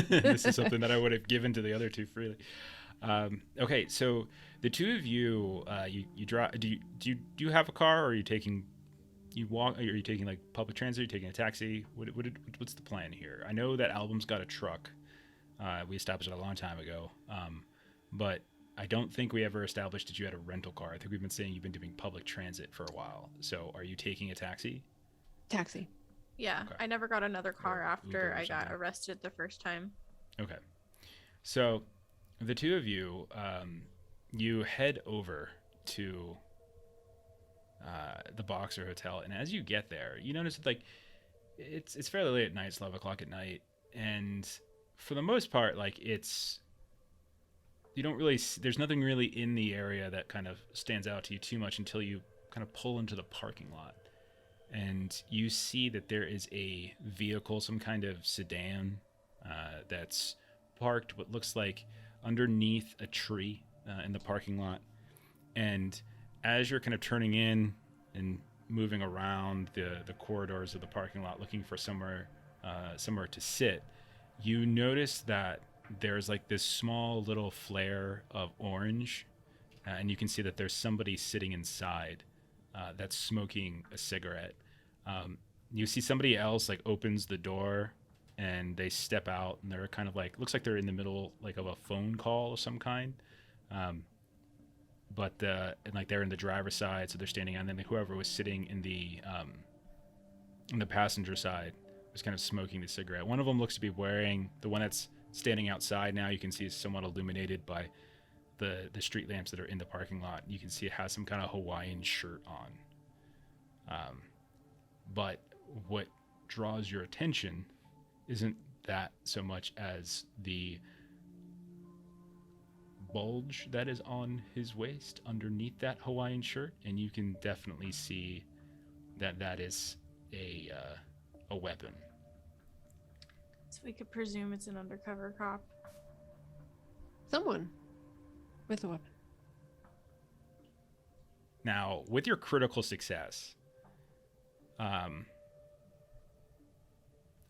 This is something that I would have given to the other two freely. Okay, so the two of you, you drive. Do you have a car, or are you taking? You walk? Are you taking like public transit? Are you taking a taxi? What's the plan here? I know that Album's got a truck. We established it a long time ago. but I don't think we ever established that you had a rental car. I think we've been saying you've been doing public transit for a while. So are you taking a taxi? Taxi. Yeah, Okay. I never got another car Uber after or I got something. arrested the first time. Okay. So the two of you, you head over to the Boxer Hotel, and as you get there, you notice that, like, it's fairly late at night. It's 11 o'clock at night, and for the most part, like, you don't really there's nothing really in the area that kind of stands out to you too much until you kind of pull into the parking lot, and you see that there is a vehicle, some kind of sedan, that's parked what looks like underneath a tree in the parking lot. And as you're kind of turning in and moving around the corridors of the parking lot looking for somewhere to sit, you notice that there's like this small little flare of orange, and you can see that there's somebody sitting inside that's smoking a cigarette. You see somebody else like opens the door and they step out, and they're kind of like, looks like they're in the middle like of a phone call of some kind. But and like they're in the driver's side, so they're standing on. And then whoever was sitting in the passenger side was kind of smoking the cigarette. One of them looks to be wearing, the one that's standing outside now, you can see is somewhat illuminated by the street lamps that are in the parking lot. You can see it has some kind of Hawaiian shirt on. But what draws your attention isn't that so much as the bulge that is on his waist underneath that Hawaiian shirt, and you can definitely see that is a weapon. So we could presume it's an undercover cop. Someone with a weapon. Now, with your critical success, I'll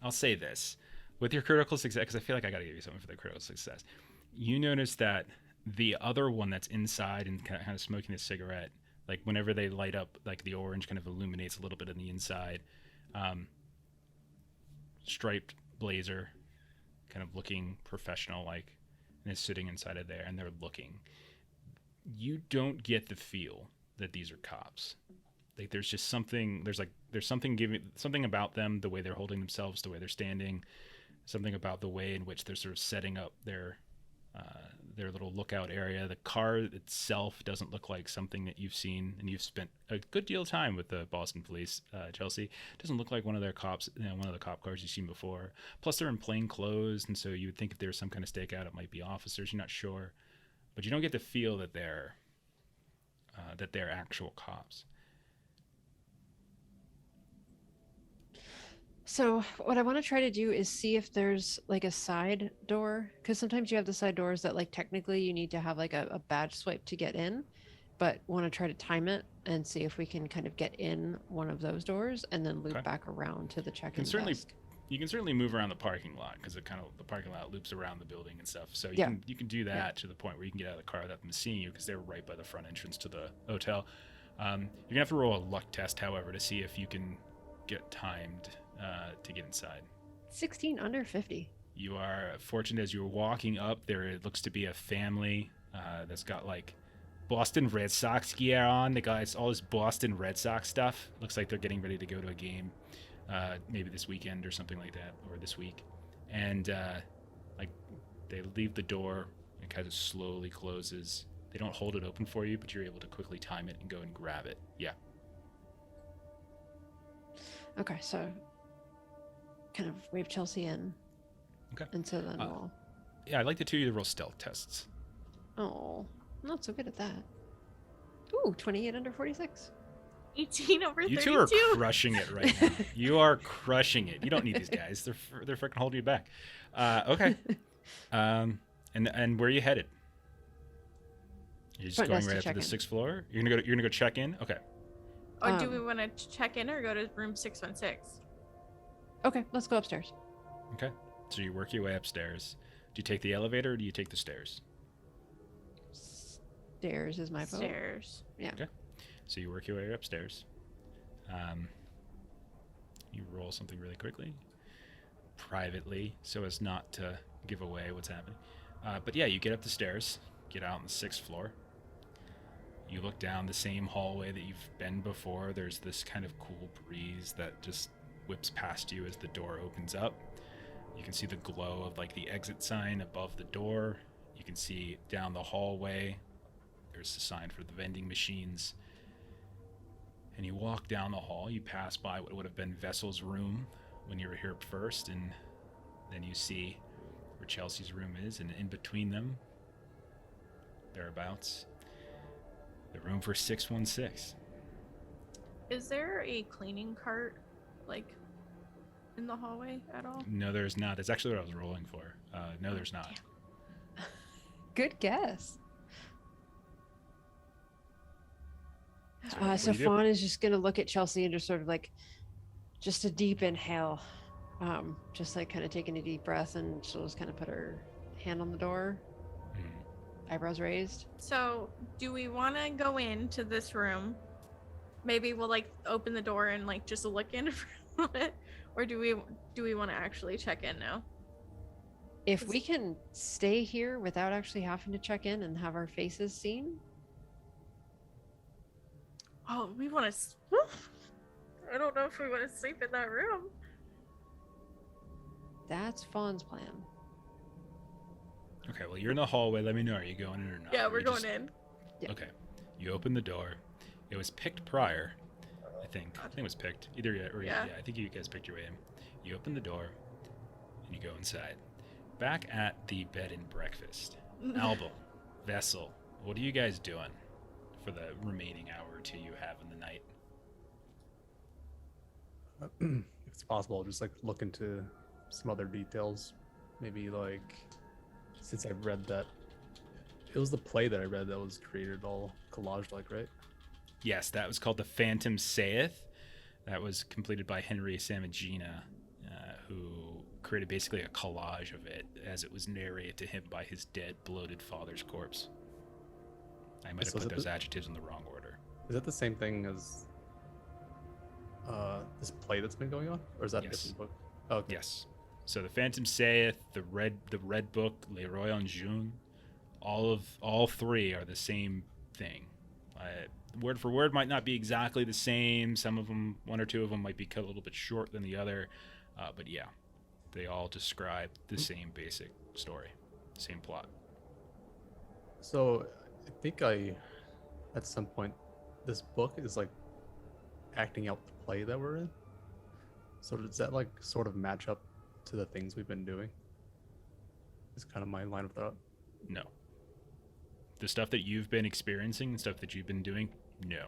say this. With your critical success, because I feel like I got to give you something for the critical success, you notice that the other one that's inside and kind of smoking the cigarette, like whenever they light up, like the orange kind of illuminates a little bit on the inside. Striped blazer, kind of looking professional, like, and is sitting inside of there, and they're looking. You don't get the feel that these are cops. Like there's just something. There's something about them, the way they're holding themselves, the way they're standing, something about the way in which they're sort of setting up their little lookout area. The car itself doesn't look like something that you've seen, and you've spent a good deal of time with the Boston police, Chelsea. It doesn't look like one of their cops, one of the cop cars you've seen before. Plus, they're in plain clothes, and so you would think if there's some kind of stakeout, it might be officers. You're not sure, but you don't get the feel that they're actual cops. So what I want to try to do is see if there's like a side door, because sometimes you have the side doors that like technically you need to have like a badge swipe to get in, but want to try to time it and see if we can kind of get in one of those doors and then loop back around to the check-in desk. You can certainly move around the parking lot, because the parking lot loops around the building and stuff. So you can do that to the point where you can get out of the car without them seeing you, because they're right by the front entrance to the hotel. You're gonna have to roll a luck test, however, to see if you can get timed to get inside. 16 under 50. You are fortunate. As you're walking up there, it looks to be a family that's got like Boston Red Sox gear on. They got all this Boston Red Sox stuff. Looks like they're getting ready to go to a game, maybe this weekend or something like that, or this week. And like they leave the door, and kind of slowly closes. They don't hold it open for you, but you're able to quickly time it and go and grab it. Yeah. Okay, so kind of wave Chelsea in. Okay. And so then we'll... Yeah, I'd like the two of you to roll stealth tests. Oh, I'm not so good at that. Ooh, 28 under 46. 18 over 32. You two are crushing it right now. You are crushing it. You don't need these guys. They're freaking holding you back. Okay. And where are you headed? You're just going right up to the 6th floor? You're gonna go check in? Okay. Or do we want to check in or go to room 616? Okay, let's go upstairs. Okay. So you work your way upstairs. Do you take the elevator or do you take the stairs? Stairs is my vote. Stairs. Yeah. Okay. So you work your way upstairs. You roll something really quickly, privately, so as not to give away what's happening. But yeah, you get up the stairs, get out on the 6th floor. You look down the same hallway that you've been before. There's this kind of cool breeze that just whips past you as the door opens up. You can see the glow of like the exit sign above the door. You can see down the hallway, there's a sign for the vending machines. And you walk down the hall, you pass by what would have been Vessel's room when you were here first, and then you see where Chelsea's room is, and in between them, thereabouts, the room for 616. Is there a cleaning cart, like, in the hallway at all? No, there's not. That's actually what I was rolling for. No, there's not. Damn. Good guess. So So what do you do? Fawn is just going to look at Chelsea and just sort of like, just a deep inhale. Just like kind of taking a deep breath, and she'll just kind of put her hand on the door, eyebrows raised. So, do we want to go into this room? Maybe we'll like open the door and like just look in for a little bit, or do we want to actually check in now? If we can stay here without actually having to check in and have our faces seen, Oh, we want to. I don't know if we want to sleep in that room. that's Fawn's plan. Okay, well, you're in the hallway. Let me know. Are you going in or not? Yeah, Or we're you going just- in. Yeah. Okay. You open the door. It was picked prior, I think. I think it was picked. Either or Yeah. I think you guys picked your way in. You open the door, and you go inside. Back at the bed and breakfast. Album, Vessel, what are you guys doing for the remaining hour or two you have in the night? If it's possible, just like look into some other details. Maybe like, since I've read that, it was the play that I read that was created all collage like, right? Yes, that was called The Phantom Saith. That was completed by Henry Samagina, who created basically a collage of it as it was narrated to him by his dead, bloated father's corpse. I might have So is put it those the- adjectives in the wrong order. Is that the same thing as this play that's been going on, or is that Yes. a different book? Oh, okay. Yes. So The Phantom Saith, the red book, Le Roi en Jaune, all three are the same thing. Word for word might not be exactly the same. Some of them, one or two of them, might be cut a little bit short than the other. But yeah, they all describe the same basic story, same plot. So I think at some point, this book is like acting out the play that we're in. So does that like sort of match up to the things we've been doing? It's kind of my line of thought. No. The stuff that you've been experiencing, the stuff that you've been doing, no.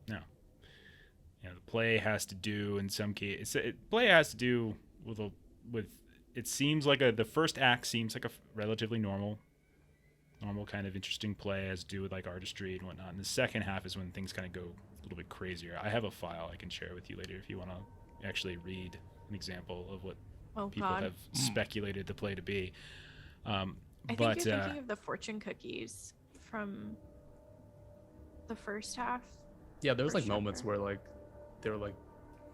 You know, the play has to do, in some cases, play has to do with. It seems like the first act seems like a relatively normal kind of interesting play, has to do with like artistry and whatnot. And the second half is when things kind of go a little bit crazier. I have a file I can share with you later if you want to actually read an example of what Oh people God. have speculated the play to be. I But think you're thinking of the fortune cookies from the first half. Yeah, there was First like moments chapter. where like they were like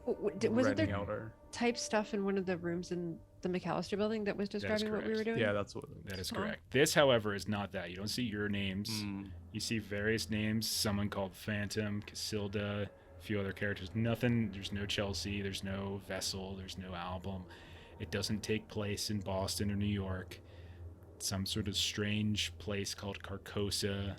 Wasn't writing there out our. type stuff in one of the rooms in the McAllister building that was describing what we correct. were doing? Yeah, that's what. that is Huh. correct. This, however, is not that. You don't see your names. Mm. You see various names. Someone called Phantom, Casilda, a few other characters. Nothing. There's no Chelsea. There's no Vessel. There's no album. It doesn't take place in Boston or New York. Some sort of strange place called Carcosa,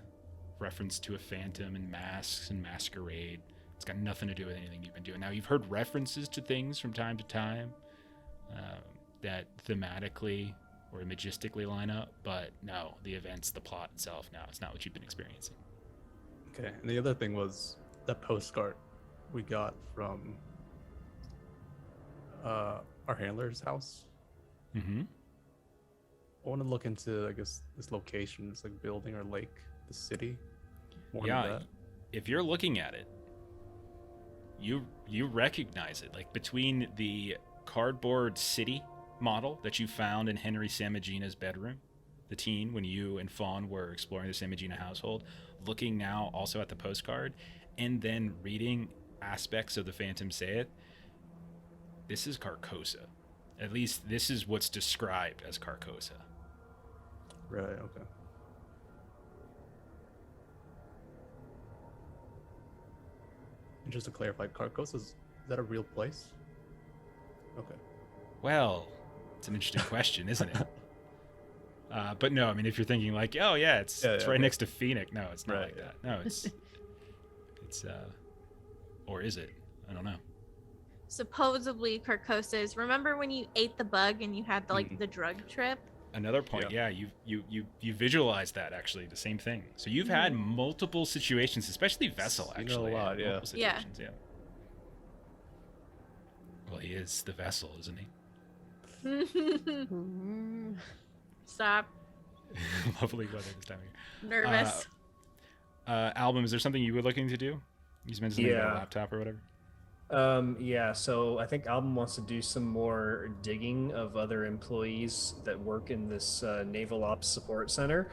reference to a phantom and masks and masquerade. It's got nothing to do with anything you've been doing. Now, you've heard references to things from time to time that thematically or magistically line up, but no, the events, the plot itself, no, it's not what you've been experiencing. Okay, and the other thing was that postcard we got from our handler's house. Mm-hmm. I want to look into, I guess, this location, this like building or lake, the city. More into Yeah, that. if you're looking at it, you recognize it. Like between the cardboard city model that you found in Henry Samagina's bedroom, the teen, when you and Fawn were exploring the Samagina household, looking now also at the postcard, and then reading aspects of the Phantom Saith, this is Carcosa. At least this is what's described as Carcosa. Right. Okay. And just to clarify, Carcos is that a real place? Okay. Well, it's an interesting question, isn't it? But no, I mean, if you're thinking like, oh yeah, it's right okay. next to Phoenix. No, it's not Right, like that. No, it's or is it? I don't know. Supposedly Carcosa. Remember when you ate the bug and you had the drug trip? Another point, yeah, you visualize that actually, the same thing. So you've had multiple situations, especially Vessel, You know actually. a lot, yeah. Multiple situations, yeah. Well, he is the Vessel, isn't he? Stop. Lovely weather this time of year. Nervous. Album, is there something you were looking to do? You mentioned something about a laptop or whatever. Yeah, so I think Album wants to do some more digging of other employees that work in this Naval Ops Support Center,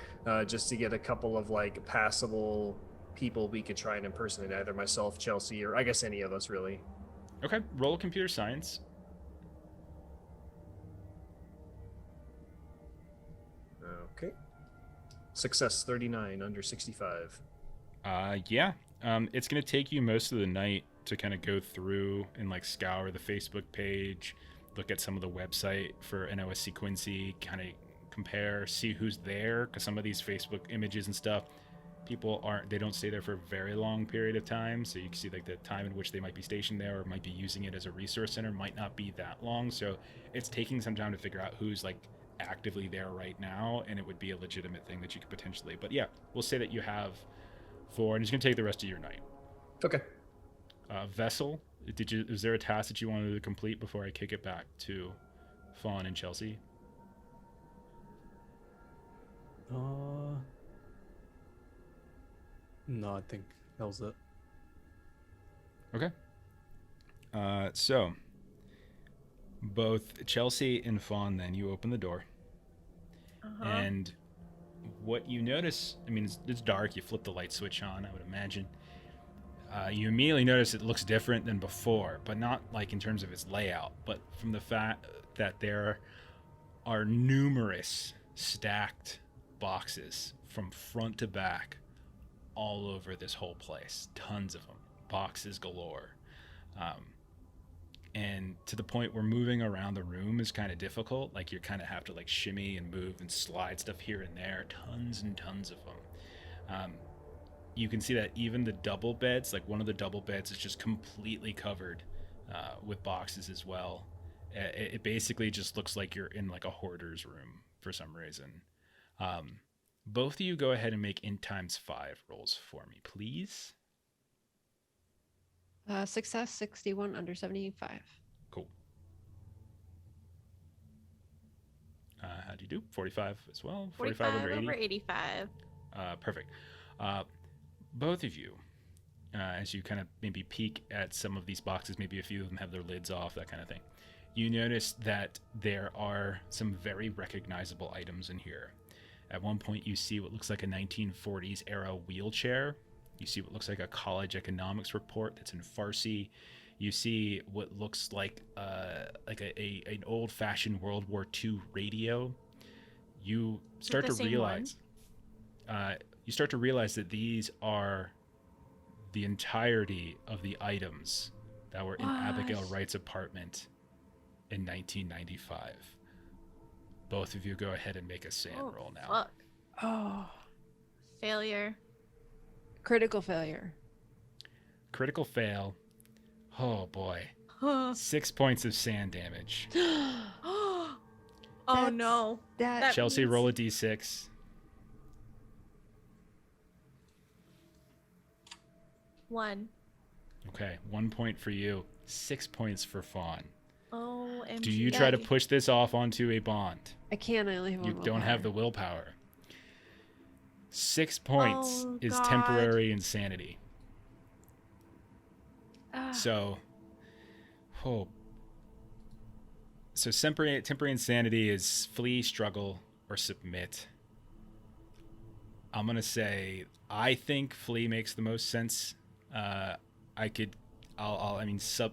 just to get a couple of like passable people we could try and impersonate, either myself, Chelsea, or I guess any of us really. Okay, roll computer science. Okay. Success 39 under 65. Yeah. It's gonna take you most of the night to kind of go through and like scour the Facebook page, look at some of the website for NOSC Quincy, kind of compare, see who's there, because some of these Facebook images and stuff, they don't stay there for a very long period of time, so you can see like the time in which they might be stationed there or might be using it as a resource center might not be that long, so it's taking some time to figure out who's like actively there right now, and it would be a legitimate thing that you could potentially, but yeah, we'll say that you have 4, and it's gonna take the rest of your night. Okay. Vessel, is there a task that you wanted to complete before I kick it back to Fawn and Chelsea? No, I think that was it. Okay. So both Chelsea and Fawn, then you open the door, and what you notice, I mean, it's dark. You flip the light switch on, I would imagine. You immediately notice it looks different than before, but not like in terms of its layout, but from the fact that there are numerous stacked boxes from front to back all over this whole place. Tons of them. Boxes galore. And to the point where moving around the room is kind of difficult. Like you kind of have to like shimmy and move and slide stuff here and there. Tons and tons of them. You can see that even the double beds, like one of the double beds is just completely covered with boxes as well. It basically just looks like you're in like a hoarder's room for some reason. Both of you go ahead and make int times 5 rolls for me, please. Success 61 under 75. Cool. How'd you do? 45 as well? 45 under 80? over 85. Perfect. Both of you, as you kind of maybe peek at some of these boxes, maybe a few of them have their lids off, that kind of thing, you notice that there are some very recognizable items in here. At one point, you see what looks like a 1940s era wheelchair. You see what looks like a college economics report that's in Farsi. You see what looks like an old-fashioned World War II radio. You start to realize that these are the entirety of the items that were in Abigail Wright's apartment in 1995. Both of you go ahead and make a sand roll now. Fuck. Oh, Failure. critical failure. Critical fail. Oh boy. 6 points of sand damage. Oh That's- no. That Chelsea, means- roll a d6. 1. Okay, 1 point for you. 6 points for Fawn. Oh, Do you try to push this off onto a bond? I can't. I only have one. You don't have the willpower. 6 points Oh, is God. temporary insanity. Ah. So temporary insanity is flee, struggle, or submit. I'm gonna say I think flee makes the most sense.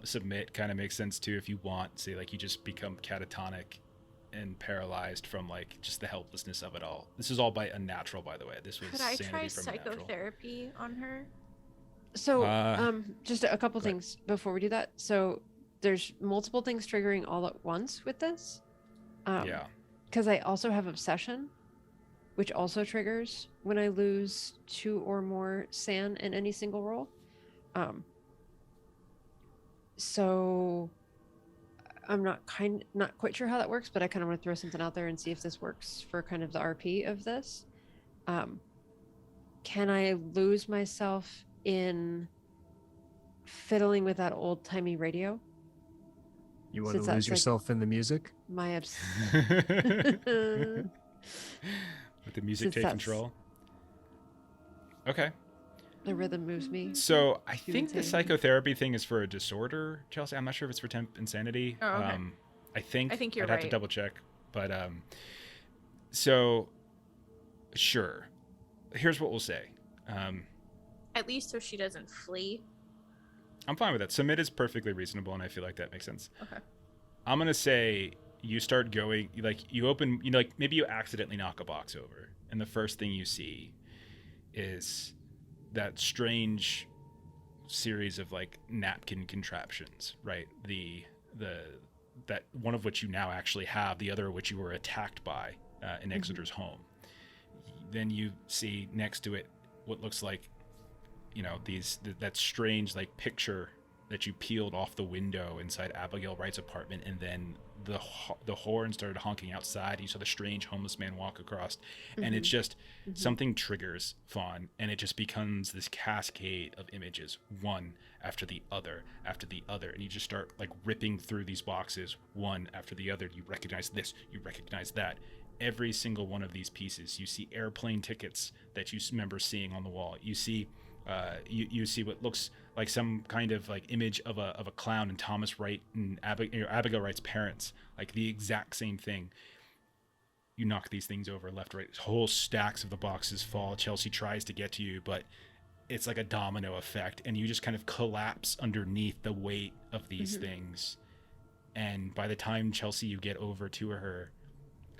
Submit kind of makes sense too if you want. Say like you just become catatonic and paralyzed from like just the helplessness of it all. This is all by unnatural, by the way. This was Could I sanity try from a natural. psychotherapy on her? So, Uh, just a couple go ahead. things before we do that. So, there's multiple things triggering all at once with this. Yeah. Because I also have obsession, which also triggers when I lose 2 or more sand in any single roll. So I'm not quite sure how that works, but I kind of want to throw something out there and see if this works for kind of the RP of this. Can I lose myself in fiddling with that old timey radio? You want Since to lose that's like yourself in the music? my Let the music Since take that's- control. Okay. the rhythm moves me. So I to think the insanity. psychotherapy thing is for a disorder, Chelsea. I'm not sure if it's for temp insanity. Oh, okay. I think you're I'd have to right. double check, but so sure. Here's what we'll say. At least so she doesn't flee. I'm fine with that. Submit is perfectly reasonable, and I feel like that makes sense. Okay. I'm gonna say you start going, like you open, like maybe you accidentally knock a box over, and the first thing you see is that strange series of like napkin contraptions, right? That one of which you now actually have, the other of which you were attacked by in Exeter's home. Then you see next to it what looks like, that strange like picture that you peeled off the window inside Abigail Wright's apartment, and then the horn started honking outside. You saw the strange homeless man walk across, and it's just something triggers Fawn, and it just becomes this cascade of images, one after the other, and you just start like ripping through these boxes, one after the other. You recognize this, you recognize that. Every single one of these pieces, you see airplane tickets that you remember seeing on the wall. You see you see what looks like some kind of like image of a clown and Thomas Wright and Abigail Wright's parents, like the exact same thing. You knock these things over left, right. Whole stacks of the boxes fall. Chelsea tries to get to you, but it's like a domino effect, and you just kind of collapse underneath the weight of these things. And by the time, Chelsea, you get over to her,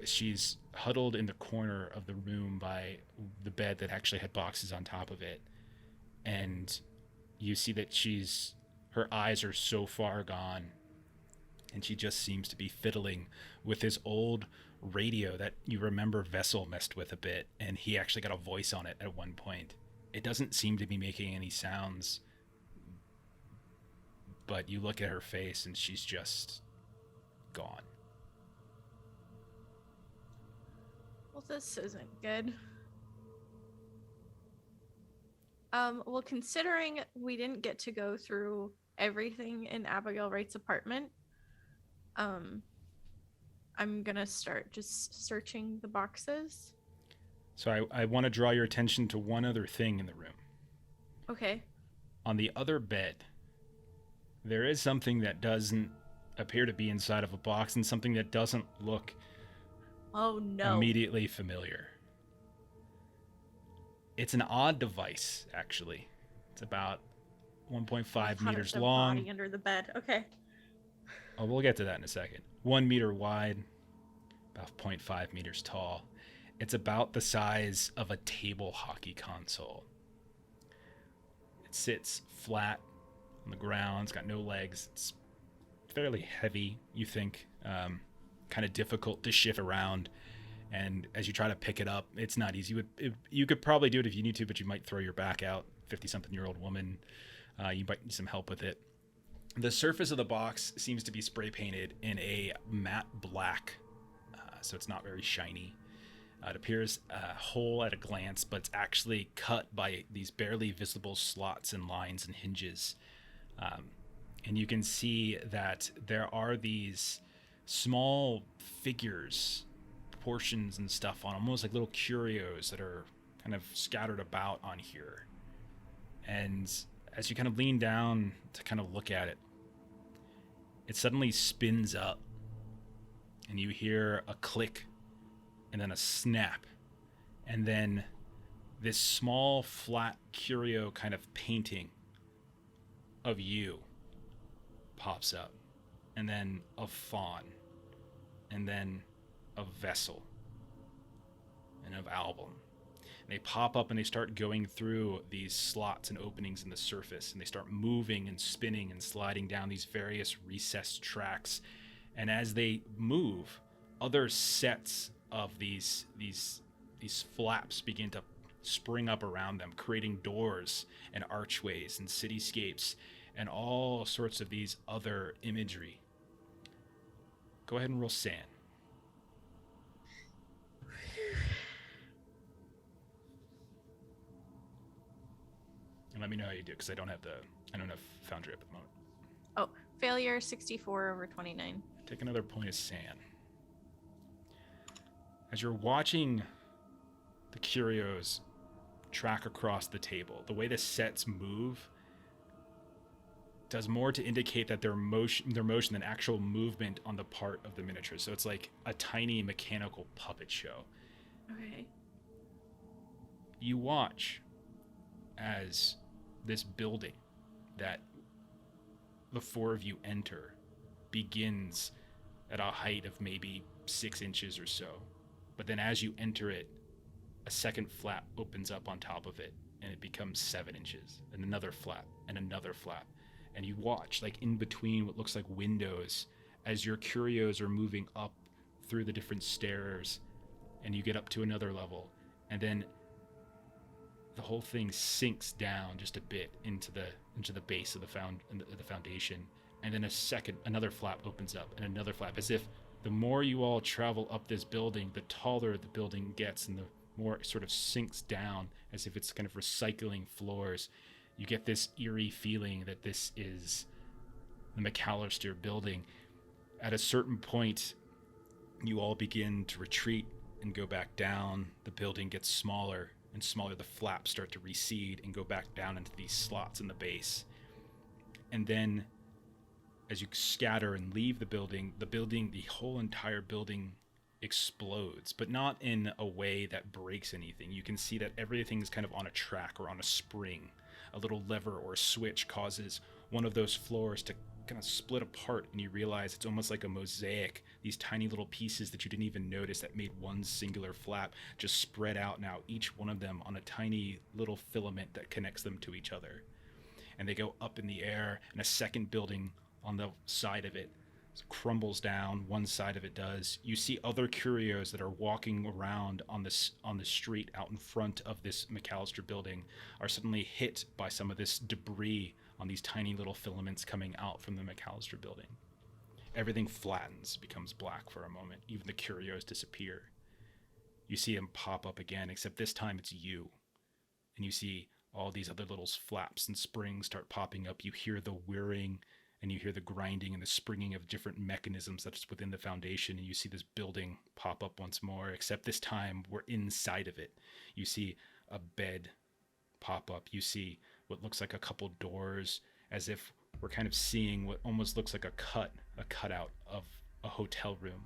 she's huddled in the corner of the room by the bed that actually had boxes on top of it. And you see that her eyes are so far gone, and she just seems to be fiddling with this old radio that you remember Vessel messed with a bit, and he actually got a voice on it at one point. It doesn't seem to be making any sounds, but you look at her face and she's just gone. Well, this isn't good. Well, considering we didn't get to go through everything in Abigail Wright's apartment, I'm gonna start just searching the boxes. So I want to draw your attention to one other thing in the room. Okay. On the other bed, there is something that doesn't appear to be inside of a box, and something that doesn't look Oh no. immediately familiar. It's an odd device, actually. It's about 1.5 Thought meters it's a long. body under the bed. Okay. Oh, we'll get to that in a second. 1 meter wide, about 0.5 meters tall. It's about the size of a table hockey console. It sits flat on the ground. It's got no legs. It's fairly heavy, you think. Kind of difficult to shift around. And as you try to pick it up, it's not easy. You could probably do it if you need to, but you might throw your back out. 50-something-year-old woman. You might need some help with it. The surface of the box seems to be spray painted in a matte black, so it's not very shiny. It appears whole at a glance, but it's actually cut by these barely visible slots and lines and hinges. And you can see that there are these small figures, portions and stuff on almost like little curios that are kind of scattered about on here. And as you kind of lean down to kind of look at it, it suddenly spins up, and you hear a click and then a snap, and then this small flat curio kind of painting of you pops up, and then a fawn, and then a vessel, and of album. They pop up and they start going through these slots and openings in the surface, and they start moving and spinning and sliding down these various recessed tracks. And as they move, other sets of these flaps begin to spring up around them, creating doors and archways and cityscapes and all sorts of these other imagery. Go ahead and roll sand. And let me know how you do, because I don't have Foundry up at the moment. Oh, failure 64 over 29. Take another point of sand. As you're watching the curios track across the table, the way the sets move does more to indicate that their motion than actual movement on the part of the miniature. So it's like a tiny mechanical puppet show. Okay. You watch as this building that the four of you enter begins at a height of maybe 6 inches or so. But then as you enter it, a second flap opens up on top of it, and it becomes 7 inches, and another flap, and another flap. And you watch, like in between what looks like windows, as your curios are moving up through the different stairs, and you get up to another level, and then the whole thing sinks down just a bit into the base of the foundation, and then another flap opens up, and another flap, as if the more you all travel up this building, the taller the building gets, and the more it sort of sinks down, as if it's kind of recycling floors. You get this eerie feeling that this is the McAllister building. At a certain point, you all begin to retreat and go back down. The building gets smaller and smaller. The flaps start to recede and go back down into these slots in the base. And then as you scatter and leave the whole entire building explodes, but not in a way that breaks anything. You can see that everything is kind of on a track or on a spring. A little lever or a switch causes one of those floors to kind of split apart, and you realize it's almost like a mosaic. These tiny little pieces that you didn't even notice that made one singular flap just spread out now, each one of them on a tiny little filament that connects them to each other. And they go up in the air, and a second building on the side of it crumbles down. One side of it does. You see other curios that are walking around on the street out in front of this McAllister building are suddenly hit by some of this debris on these tiny little filaments coming out from the McAllister building. Everything flattens, becomes black for a moment. Even the curios disappear. You see them pop up again, except this time it's you. And you see all these other little flaps and springs start popping up. You hear the whirring, and you hear the grinding and the springing of different mechanisms that's within the foundation, and you see this building pop up once more, except this time we're inside of it. You see a bed pop up. You see what looks like a couple doors, as if we're kind of seeing what almost looks like a cutout of a hotel room.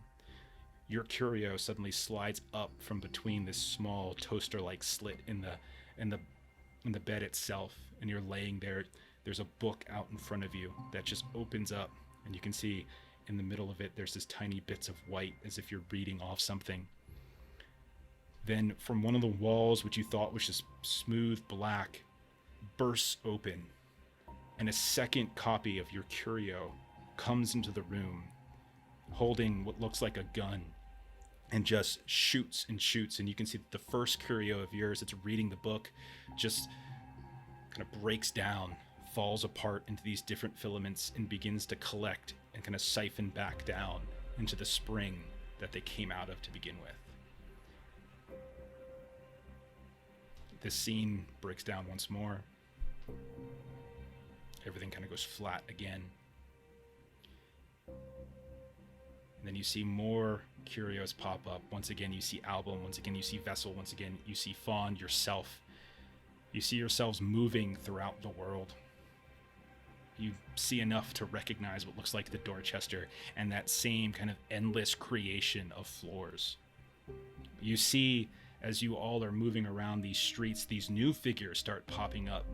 Your curio suddenly slides up from between this small toaster-like slit in the bed itself, and you're laying there. There's a book out in front of you that just opens up, and you can see in the middle of it, there's this tiny bits of white, as if you're reading off something. Then from one of the walls, which you thought was just smooth black, bursts open, and a second copy of your curio comes into the room, holding what looks like a gun, and just shoots and shoots. And you can see that the first curio of yours that's reading the book just kind of breaks down, falls apart into these different filaments, and begins to collect and kind of siphon back down into the spring that they came out of to begin with. This scene breaks down once more. Everything kind of goes flat again. And then you see more curios pop up. Once again, you see Album. Once again, you see Vessel. Once again, you see Fawn, yourself. You see yourselves moving throughout the world. You see enough to recognize what looks like the Dorchester and that same kind of endless creation of floors. You see, as you all are moving around these streets, these new figures start popping up.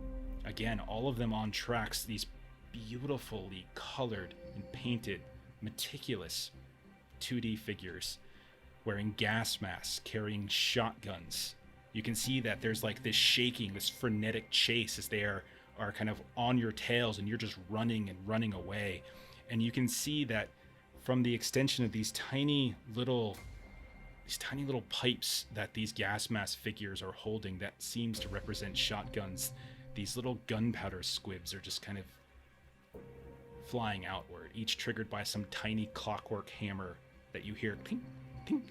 Again, all of them on tracks, these beautifully colored and painted, meticulous 2D figures wearing gas masks, carrying shotguns, You can see that there's like this shaking, this frenetic chase as they are kind of on your tails, and you're just running and running away. And you can see that from the extension of these tiny little pipes that these gas mask figures are holding that seems to represent shotguns, these little gunpowder squibs are just kind of flying outward, each triggered by some tiny clockwork hammer that you hear tink, tink.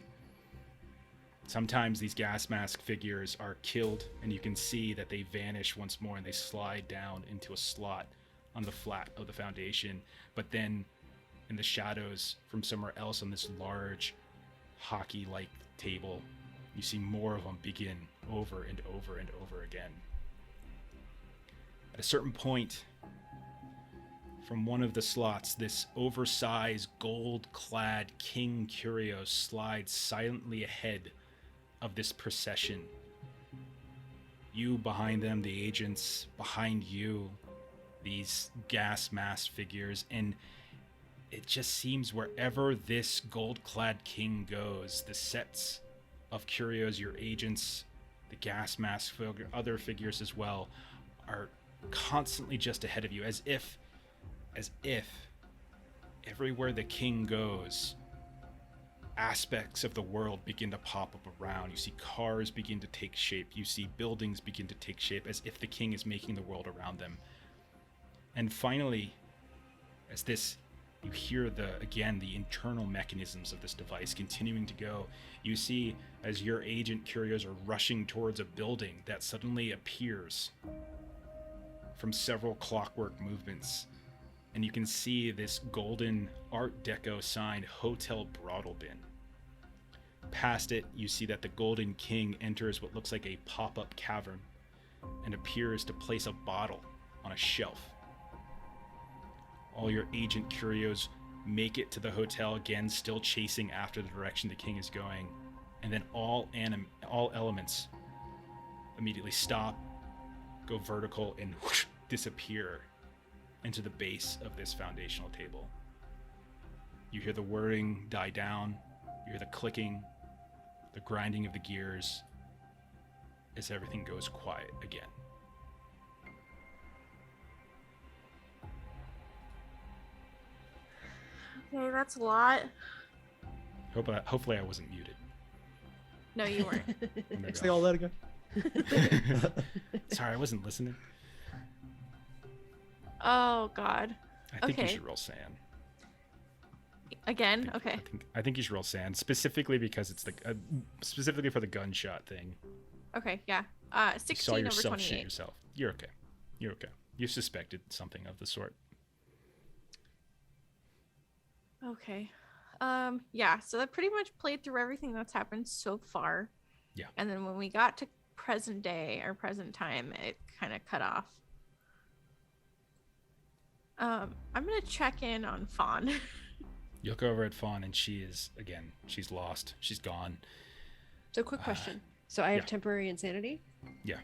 Sometimes these gas mask figures are killed, and you can see that they vanish once more and they slide down into a slot on the flat of the foundation. But then in the shadows from somewhere else on this large hockey-like table, you see more of them begin over and over and over again. At a certain point, from one of the slots, this oversized, gold-clad King Curios slides silently ahead of this procession. You behind them, the agents behind you, these gas mask figures, and it just seems wherever this gold-clad king goes, the sets of Curios, your agents, the gas mask figure, other figures as well, are constantly just ahead of you, as if everywhere the king goes, aspects of the world begin to pop up around. You see cars begin to take shape. You see buildings begin to take shape, as if the king is making the world around them. And finally, as this, you hear the internal mechanisms of this device continuing to go. You see, as your agent Curios are rushing towards a building that suddenly appears from several clockwork movements. And you can see this golden Art Deco sign, Hotel Broadalbin. Past it, you see that the Golden King enters what looks like a pop-up cavern and appears to place a bottle on a shelf. All your agent Curios make it to the hotel again, still chasing after the direction the king is going. And then all elements immediately stop, go vertical, and whoosh, disappear into the base of this foundational table. You hear the whirring die down, you hear the clicking, the grinding of the gears, as everything goes quiet again. Okay, that's a lot. Hopefully I wasn't muted. No, you weren't. Maybe Say all that again. Sorry, I wasn't listening. Oh, God. I think you Okay. should roll sand. Again? Okay. I think you should roll sand, specifically because it's specifically for the gunshot thing. Okay, yeah. You 16 saw over yourself shoot 28. yourself. You're okay. You're okay. You suspected something of the sort. Okay. Yeah, so that pretty much played through everything that's happened so far. Yeah. And then when we got to present day or present time, it kind of cut off. I'm gonna check in on Fawn. You look over at Fawn, and she's lost. She's gone. So quick question. So I have yeah. temporary insanity? Yeah.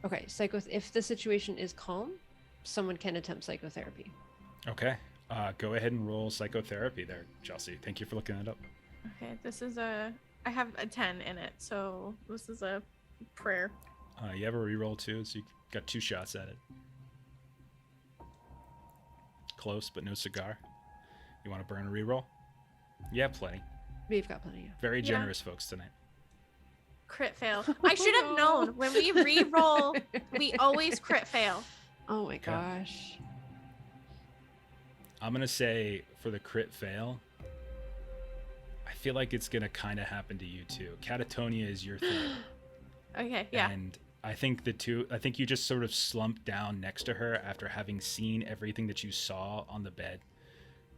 Okay, if the situation is calm, someone can attempt psychotherapy. Okay. Go ahead and roll psychotherapy there, Chelsea. Thank you for looking that up. Okay, I have a 10 in it, so this is a prayer. You have a reroll too, so you got 2 shots at it. Close, but no cigar. You want to burn a reroll? Yeah, plenty. We've got plenty. Yeah. Very Yeah. generous folks tonight. Crit fail. I should have known. When we re-roll, we always crit fail. Oh my Okay. gosh. I'm gonna say for the crit fail, I feel like it's gonna kind of happen to you too. Catatonia is your thing. Okay, yeah. And I think you just sort of slumped down next to her after having seen everything that you saw on the bed.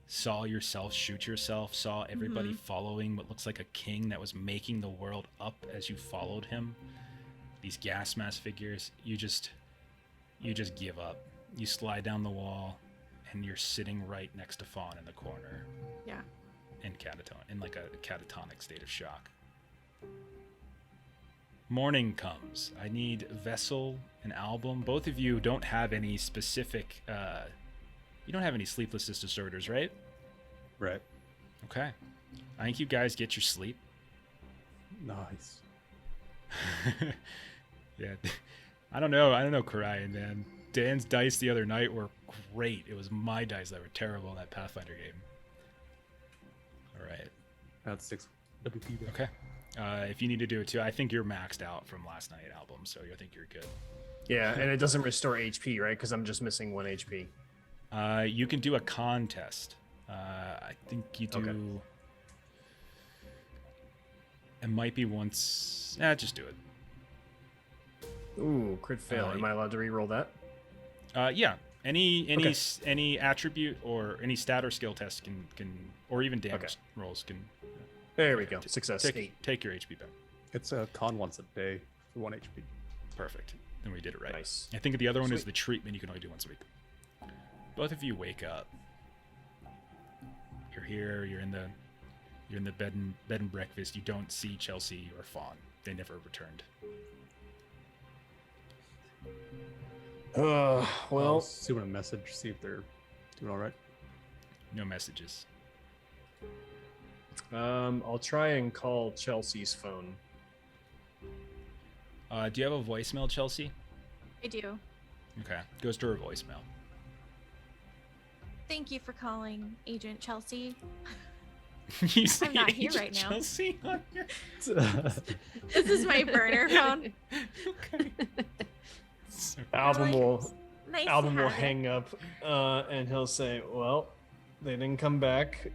Saw yourself shoot yourself, saw everybody following what looks like a king that was making the world up as you followed him. These gas mask figures, you just give up. You slide down the wall, and you're sitting right next to Fawn in the corner. Yeah. In like a catatonic state of shock. Morning comes. I need Vessel and Album. Both of you don't have any specific you don't have any sleeplessness disorders, right? Right. Okay. I think you guys get your sleep. Nice. Yeah, I don't know. Karayan, man. Dan's dice the other night were great. It was my dice that were terrible in that Pathfinder game. All right. That's 6 WP. Okay. If you need to do it too, I think you're maxed out from last night album, so I think you're good. Yeah, and it doesn't restore HP, right? Because I'm just missing 1 HP. You can do a contest. I think you do. Okay. It might be once. Just do it. Ooh, crit fail. Am I allowed to re-roll that? Yeah. Any attribute or any stat or skill test can or even damage rolls can. There we go. Success. Take your HP back. It's a con once a day for 1 HP. Perfect. Then we did it right. Nice. I think the other one is the treatment you can only do once a week. Both of you wake up. You're here. You're in the bed and breakfast. You don't see Chelsea or Fawn. They never returned. I'll Well, shoot them a message, see if they're doing all right. No messages. I'll try and call Chelsea's phone. Do you have a voicemail, Chelsea? I do. Okay. Goes to her voicemail. Thank you for calling Agent Chelsea. You say I'm not here Agent right now. Chelsea on here? This is my burner phone. Okay. So- Album will Nice to Album will have it. hang up, and he'll say, "Well, they didn't come back.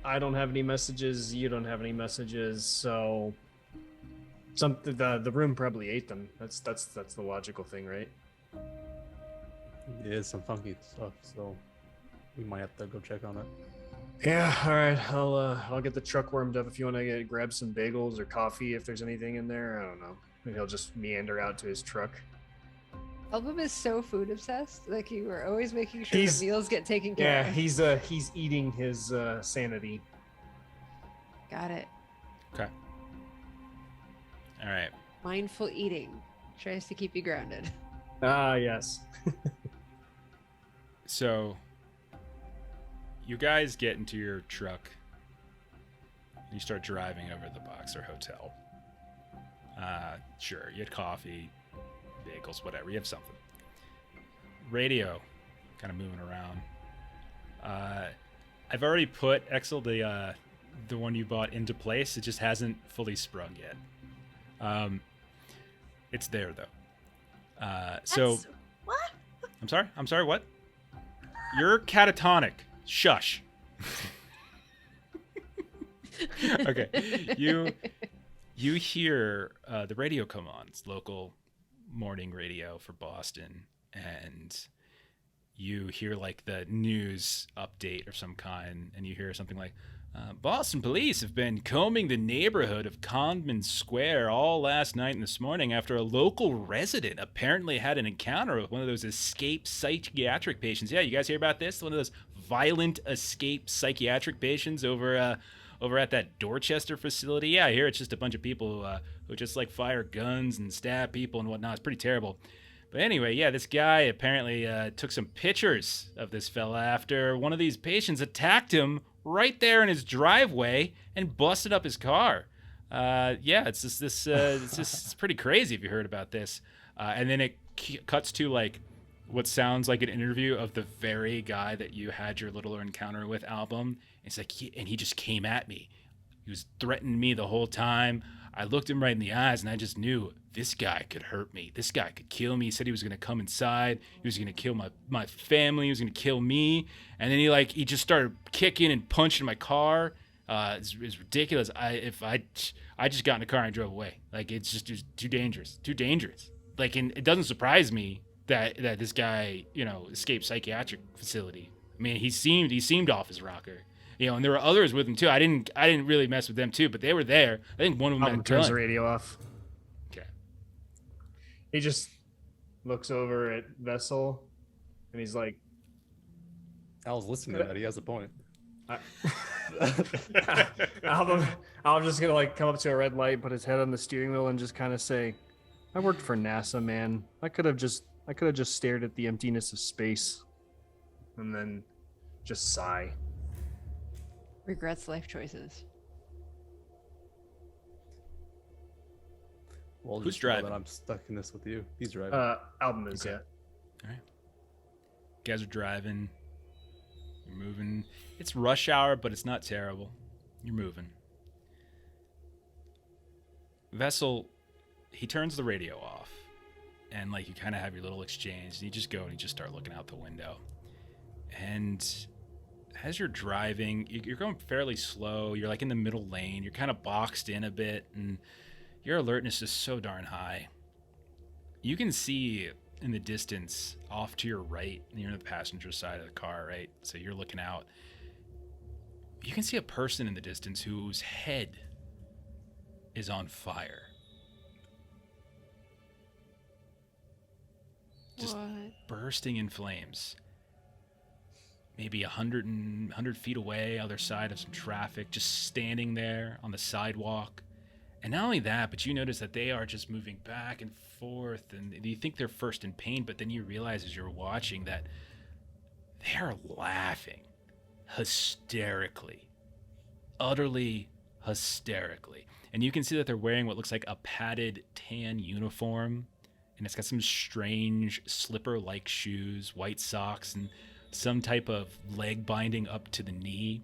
I don't have any messages. You don't have any messages. So, the room probably ate them. That's the logical thing, right?" It is some funky stuff, so we might have to go check on it. Yeah. All right. I'll get the truck warmed up if you want to grab some bagels or coffee if there's anything in there. I don't know. Maybe he'll just meander out to his truck. Album is so food obsessed. Like you were always making sure He's- the meals get taken care Yeah, of. he's eating his sanity. Got it. Okay. All right. Mindful eating tries to keep you grounded. Ah, yes. So, you guys get into your truck. And you start driving over the Boxer Hotel. Sure, you had coffee, bagels, whatever. You have something. Radio, kind of moving around. I've already put Exel, the one you bought, into place. It just hasn't fully sprung yet. It's there though. So That's- what? I'm sorry. What? You're catatonic. Shush. Okay. You hear the radio come on. It's local morning radio for Boston, and you hear like the news update of some kind, and you hear something like, Boston police have been combing the neighborhood of Condman Square all last night and this morning after a local resident apparently had an encounter with one of those escaped psychiatric patients. Yeah, you guys hear about this? One of those violent escaped psychiatric patients over at that Dorchester facility. Yeah, I hear it's just a bunch of people who just like fire guns and stab people and whatnot. It's pretty terrible. But anyway, yeah, this guy apparently took some pictures of this fella after one of these patients attacked him right there in his driveway and busted up his car. Yeah, it's just this. It's pretty crazy if you heard about this. And then it cuts to like what sounds like an interview of the very guy that you had your little encounter with, Album. It's like, and he just came at me. He was threatening me the whole time. I looked him right in the eyes, and I just knew this guy could hurt me. This guy could kill me. He said he was going to come inside. He was going to kill my family. He was going to kill me. And then he just started kicking and punching my car. It's ridiculous. I just got in the car and I drove away. Like, it's just too dangerous. Too dangerous. Like, and it doesn't surprise me that this guy, escaped psychiatric facility. I mean, he seemed off his rocker. And there were others with him too. I didn't really mess with them too, but they were there. I think one of them had a Turns the gun. radio off. Okay. He just looks over at Vessel, and he's like, I was listening to that. He has a point. I'm just gonna come up to a red light, put his head on the steering wheel, and just kind of say, "I worked for NASA, man. I could have just stared at the emptiness of space, and then just sigh." Regrets life choices. Well, Who's just know driving? That I'm stuck in this with you. He's driving. Album is, Okay. yeah. You guys are driving. You're moving. It's rush hour, but it's not terrible. You're moving. Vessel, he turns the radio off. And like you kind of have your little exchange. And you just go and you just start looking out the window. And as you're driving, you're going fairly slow. You're like in the middle lane. You're kind of boxed in a bit. And your alertness is so darn high. You can see in the distance off to your right, near the passenger side of the car, right? So you're looking out. You can see a person in the distance whose head is on fire. Just What? bursting in flames. Maybe 100 feet away, other side of some traffic, just standing there on the sidewalk. And not only that, but you notice that they are just moving back and forth, and you think they're first in pain, but then you realize as you're watching that they're laughing hysterically, utterly hysterically. And you can see that they're wearing what looks like a padded tan uniform, and it's got some strange slipper-like shoes, white socks, and some type of leg binding up to the knee.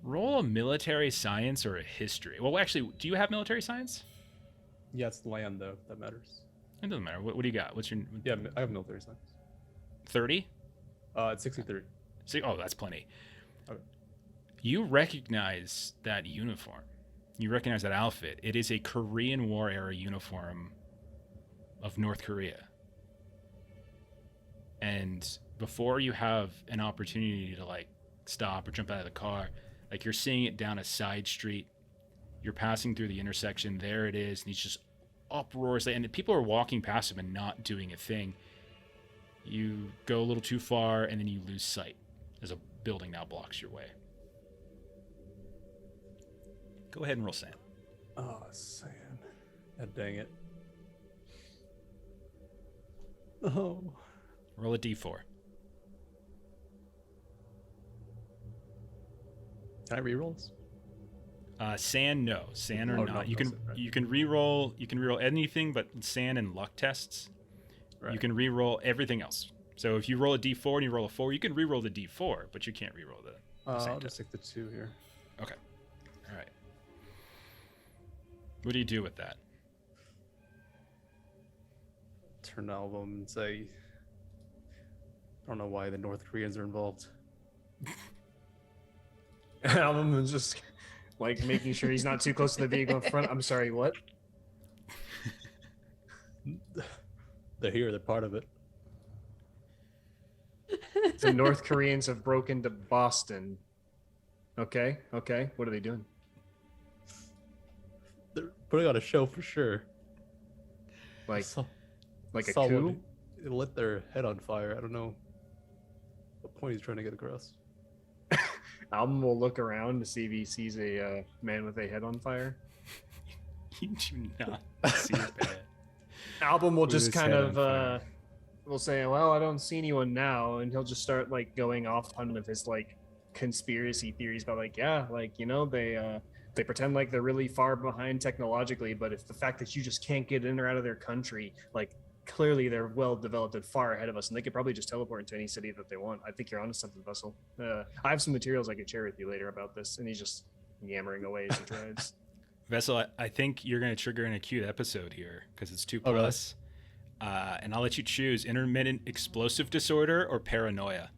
Roll a military science or a history. Well, actually, do you have military science? Yeah, it's land though. That matters. It doesn't matter. What do you got? What's your Yeah, I have military science. 30? It's 63. See, oh, that's plenty. Okay. You recognize that uniform. You recognize that outfit. It is a Korean War era uniform of North Korea. And before you have an opportunity to like stop or jump out of the car, like you're seeing it down a side street, you're passing through the intersection, there it is, and he's just uproars, and people are walking past him and not doing a thing. You go a little too far, and then you lose sight as a building now blocks your way. Go ahead and roll sand. Oh, sand. God dang it. Oh. Roll a d4. Can I reroll this? Sand, no. Sand or Oh, not. no, You no, can right. you can reroll anything but sand and luck tests. Right. You can reroll everything else. So if you roll a d4 and you roll a 4, you can reroll the d4, but you can't reroll the sand I'll test. just take the 2 here. Okay. All right. What do you do with that? Turn the album and say, I don't know why the North Koreans are involved. Album is just like making sure he's not too close to the vehicle in front. I'm sorry, what? They're here. They're part of it. The North Koreans have broken to Boston. Okay. What are they doing? They're putting on a show for sure. Like Saw- a saw coup? one- It lit their head on fire. I don't know what point he's trying to get across. Album will look around to see if he sees a man with a head on fire. You do not see it bad. Album will With just his kind head on of fire. will say, "Well, I don't see anyone now," and he'll just start like going off on of his like conspiracy theories about like, yeah, like they pretend like they're really far behind technologically, but if the fact that you just can't get in or out of their country, like clearly they're well developed and far ahead of us, and they could probably just teleport into any city that they want. I think you're onto something, Vessel. I have some materials I could share with you later about this, and he's just yammering away as he drives. Vessel, I think you're going to trigger an acute episode here because it's 2+. Oh, really? And I'll let you choose intermittent explosive disorder or paranoia.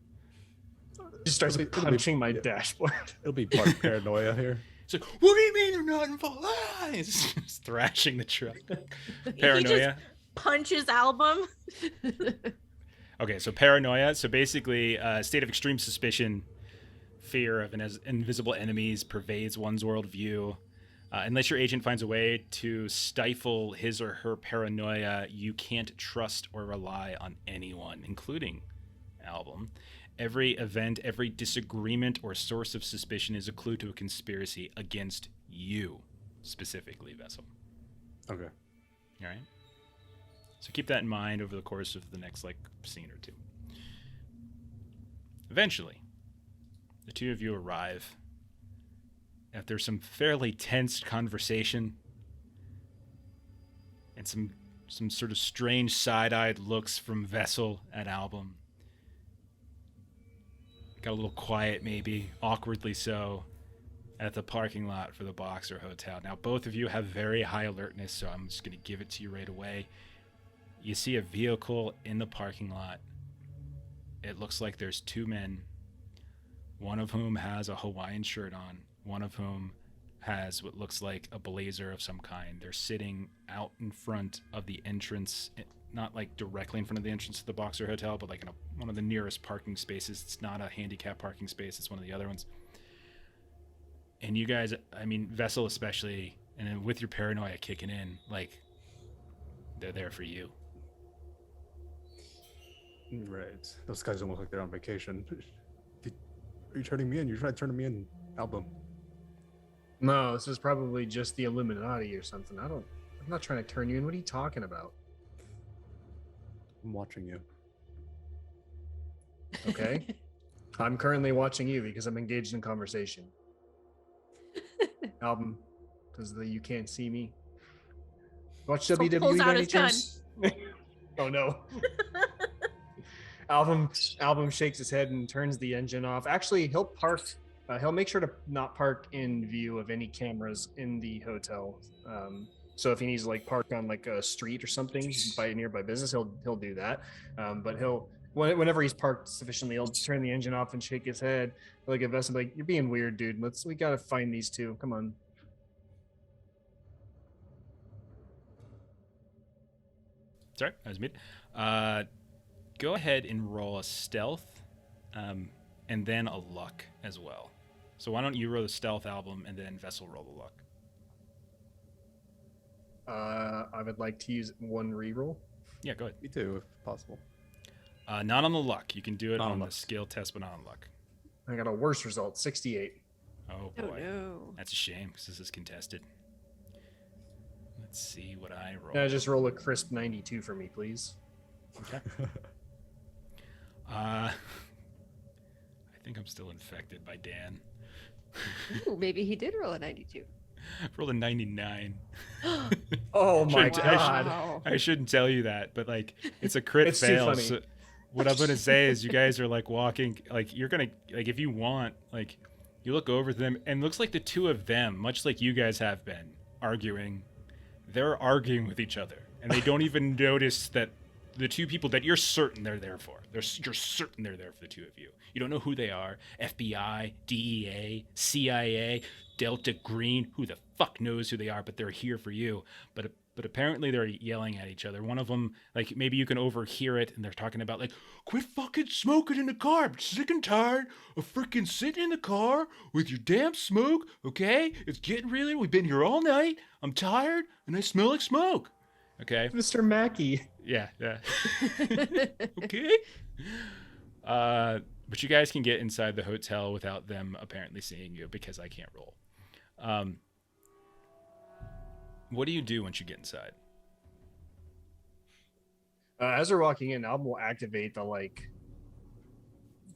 Just starts It'll be- punching my yeah. dashboard. It'll be part of paranoia here. It's like, what do you mean you're not involved? Ah! It's just thrashing the truck. Paranoia. Punches album. Okay, so paranoia. So basically, a state of extreme suspicion, fear of invisible enemies pervades one's worldview. Unless your agent finds a way to stifle his or her paranoia, you can't trust or rely on anyone, including album. Every event, every disagreement or source of suspicion is a clue to a conspiracy against you, specifically, Vessel. Okay. All right? So keep that in mind over the course of the next, scene or two. Eventually, the two of you arrive after some fairly tense conversation. and some sort of strange side-eyed looks from Vessel at Album. Got a little quiet, maybe awkwardly so, at the parking lot for the Boxer Hotel. Now, both of you have very high alertness, so I'm just going to give it to you right away. You see a vehicle in the parking lot. It looks like there's two men, one of whom has a Hawaiian shirt on, one of whom has what looks like a blazer of some kind. They're sitting out in front of the entrance, not like directly in front of the entrance to the Boxer Hotel, but like in one of the nearest parking spaces. It's not a handicap parking space, it's one of the other ones. And you guys, I mean, Vessel especially, and then with your paranoia kicking in, like, they're there for you. Right. Those guys don't look like they're on vacation. Are you turning me in? You're trying to turn me in, Album. No, this is probably just the Illuminati or something. I'm not trying to turn you in. What are you talking about? I'm watching you. Okay. I'm currently watching you because I'm engaged in conversation. Album, because you can't see me. Watch So pulls WWE out by any his gun. chance? Oh no. Album shakes his head and turns the engine off. Actually, he'll park. He'll make sure to not park in view of any cameras in the hotel. So if he needs to like park on like a street or something by a nearby business, he'll do that. But whenever he's parked sufficiently, he'll turn the engine off and shake his head. Like at Vessel, like, you're being weird, dude. We gotta find these two. Come on. Sorry, that was me. Go ahead and roll a stealth, and then a luck as well. So why don't you roll the stealth, Album, and then Vessel roll the luck. I would like to use one reroll. Yeah, go ahead. Me too, if possible. Not on the luck. You can do it Not on on the luck. skill test, but not on luck. I got a worse result, 68. Oh Oh boy, no. that's a shame because this is contested. Let's see what I roll. Can I just roll a crisp 92 for me, please? Okay. I think I'm still infected by Dan. Ooh, maybe he did roll a 92. Rolled a 99. Oh my Shouldn't- I should- god. Wow. I shouldn't tell you that, but like it's a crit It's too fail. funny. So what I'm gonna say is you guys are like walking, like you're gonna, like if you want, like you look over to them and it looks like the two of them, much like you guys have been arguing, they're arguing with each other and they don't even notice that the two people that you're certain they're there for. You're certain they're there for the two of you. You don't know who they are. FBI, DEA, CIA, Delta Green. Who the fuck knows who they are? But they're here for you. But apparently they're yelling at each other. One of them, like maybe you can overhear it, and they're talking about like, quit fucking smoking in the car. I'm sick and tired of freaking sitting in the car with your damn smoke. Okay, it's getting really. We've been here all night. I'm tired, and I smell like smoke. Okay. Mr. Mackey. Yeah. Okay. But you guys can get inside the hotel without them apparently seeing you because I can't roll. What do you do once you get inside? As we're walking in, Album will activate the like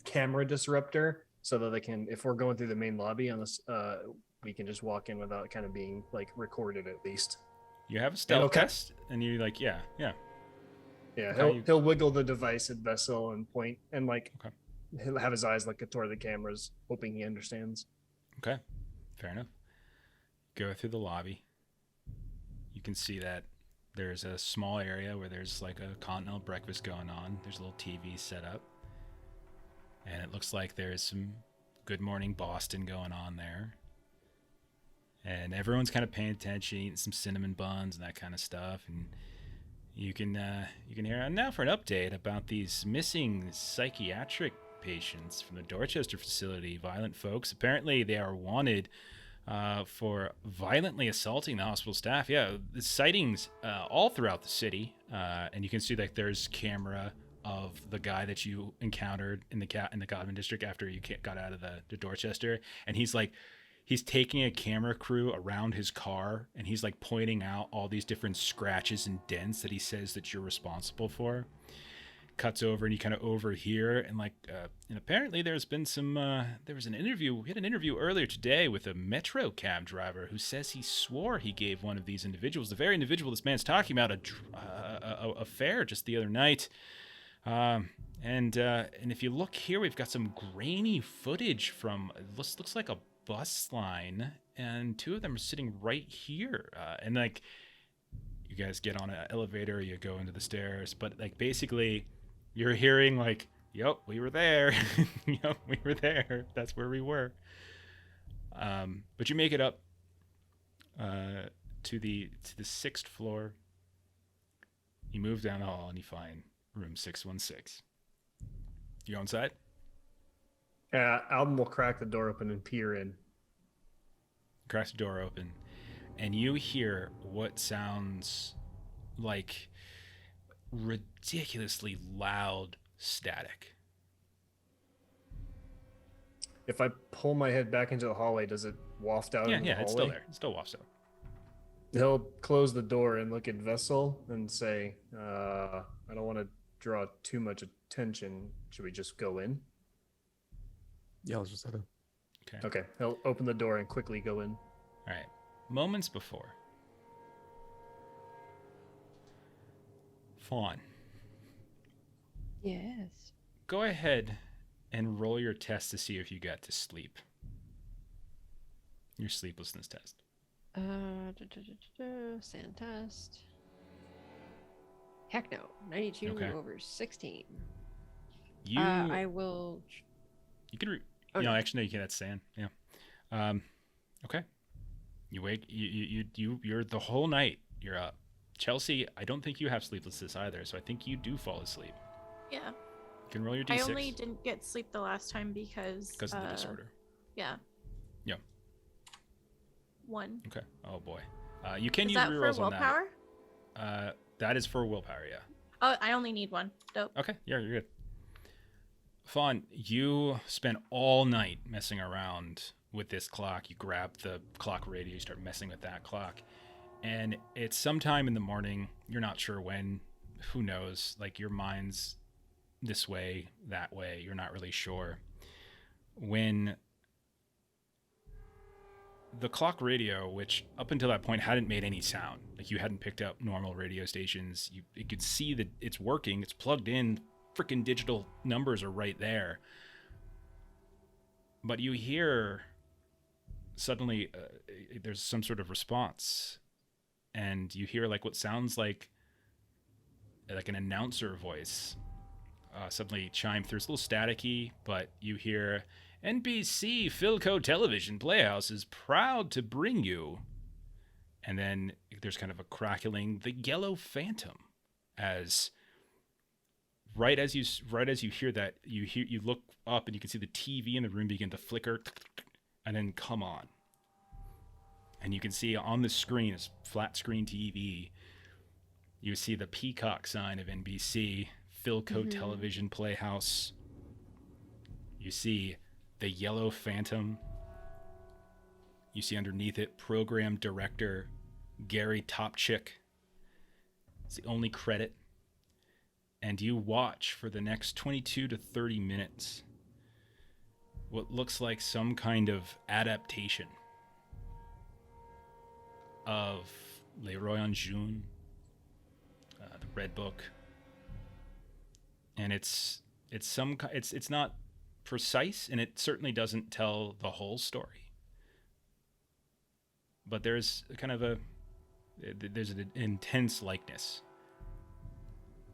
camera disruptor so that they can, if we're going through the main lobby on this, we can just walk in without kind of being like recorded at least. You have a stealth okay. test, and you like, yeah. Yeah, Okay. he'll wiggle the device at Vessel and point, and like Okay. he'll have his eyes like toward the cameras, hoping he understands. Okay, fair enough. Go through the lobby. You can see that there's a small area where there's like a continental breakfast going on. There's a little TV set up. And it looks like there's some Good Morning Boston going on there. And everyone's kind of paying attention, eating some cinnamon buns and that kind of stuff. And you can hear, and now for an update about these missing psychiatric patients from the Dorchester facility, violent folks. Apparently they are wanted for violently assaulting the hospital staff. Yeah, the sightings all throughout the city, and you can see like there's camera of the guy that you encountered in the Godwin district after you got out of the Dorchester, and he's taking a camera crew around his car, and he's like pointing out all these different scratches and dents that he says that you're responsible for. cuts over and you kind of overhear, and like and apparently there's been some there was an interview. We had an interview earlier today with a metro cab driver who says he swore he gave one of these individuals, the very individual this man's talking about, a fare just the other night. And if you look here, we've got some grainy footage from looks like a bus line, and two of them are sitting right here. And like, you guys get on an elevator, you go into the stairs, but like basically, you're hearing like, "Yep, we were there. Yep, we were there. That's where we were." But you make it up to the 6th floor. You move down the hall and you find room 616. You go inside? Alden will crack the door open and peer in. Cracks the door open, and you hear what sounds like ridiculously loud static. If I pull my head back into the hallway, does it waft out into the hallway? It's still there. It still wafts out. He'll close the door and look at Vessel and say, I don't want to draw too much attention. Should we just go in? Yeah, let's just head in. Okay. He'll open the door and quickly go in. All right. Moments before. Fawn, Yes. go ahead and roll your test to see if you got to sleep. Your sleeplessness test. Sand test. Heck no. 92 Okay. over 16. You I will. you can Okay. no, actually no, you can't. That's sand. Yeah. Okay. You wake. You're the whole night. You're up. Chelsea, I don't think you have sleeplessness either, so I think you do fall asleep. Yeah. You can roll your I d6 only didn't get sleep the last time because because of the disorder. Yeah. Yeah. 1. Okay. Oh boy. You can Is use that for rerolls on willpower? that. That is for willpower. Yeah. Oh, I only need 1. Dope. Okay. Yeah, you're good. Fawn, you spent all night messing around with this clock. You grab the clock radio, you start messing with that clock. And it's sometime in the morning. You're not sure when. Who knows? Like, your mind's this way, that way. You're not really sure. When the clock radio, which up until that point hadn't made any sound, like you hadn't picked up normal radio stations, you could see that it's working, it's plugged in, freaking digital numbers are right there. But you hear suddenly there's some sort of response, and you hear like what sounds like an announcer voice suddenly chime through. It's a little staticky, but you hear, "NBC Philco Television Playhouse is proud to bring you," and then there's kind of a crackling, "The Yellow Phantom," as right as you hear that, you look up and you can see the TV in the room begin to flicker and then come on, and you can see on the screen, it's flat screen TV, you see the peacock sign of NBC Philco Television Playhouse. You see the Yellow Phantom. You see underneath it, Program Director Gary Topchick. It's the only credit. And you watch for the next 22 to 30 minutes what looks like some kind of adaptation of Le Roi en Jaune, the Red Book. And it's not precise, and it certainly doesn't tell the whole story, but there's an intense likeness.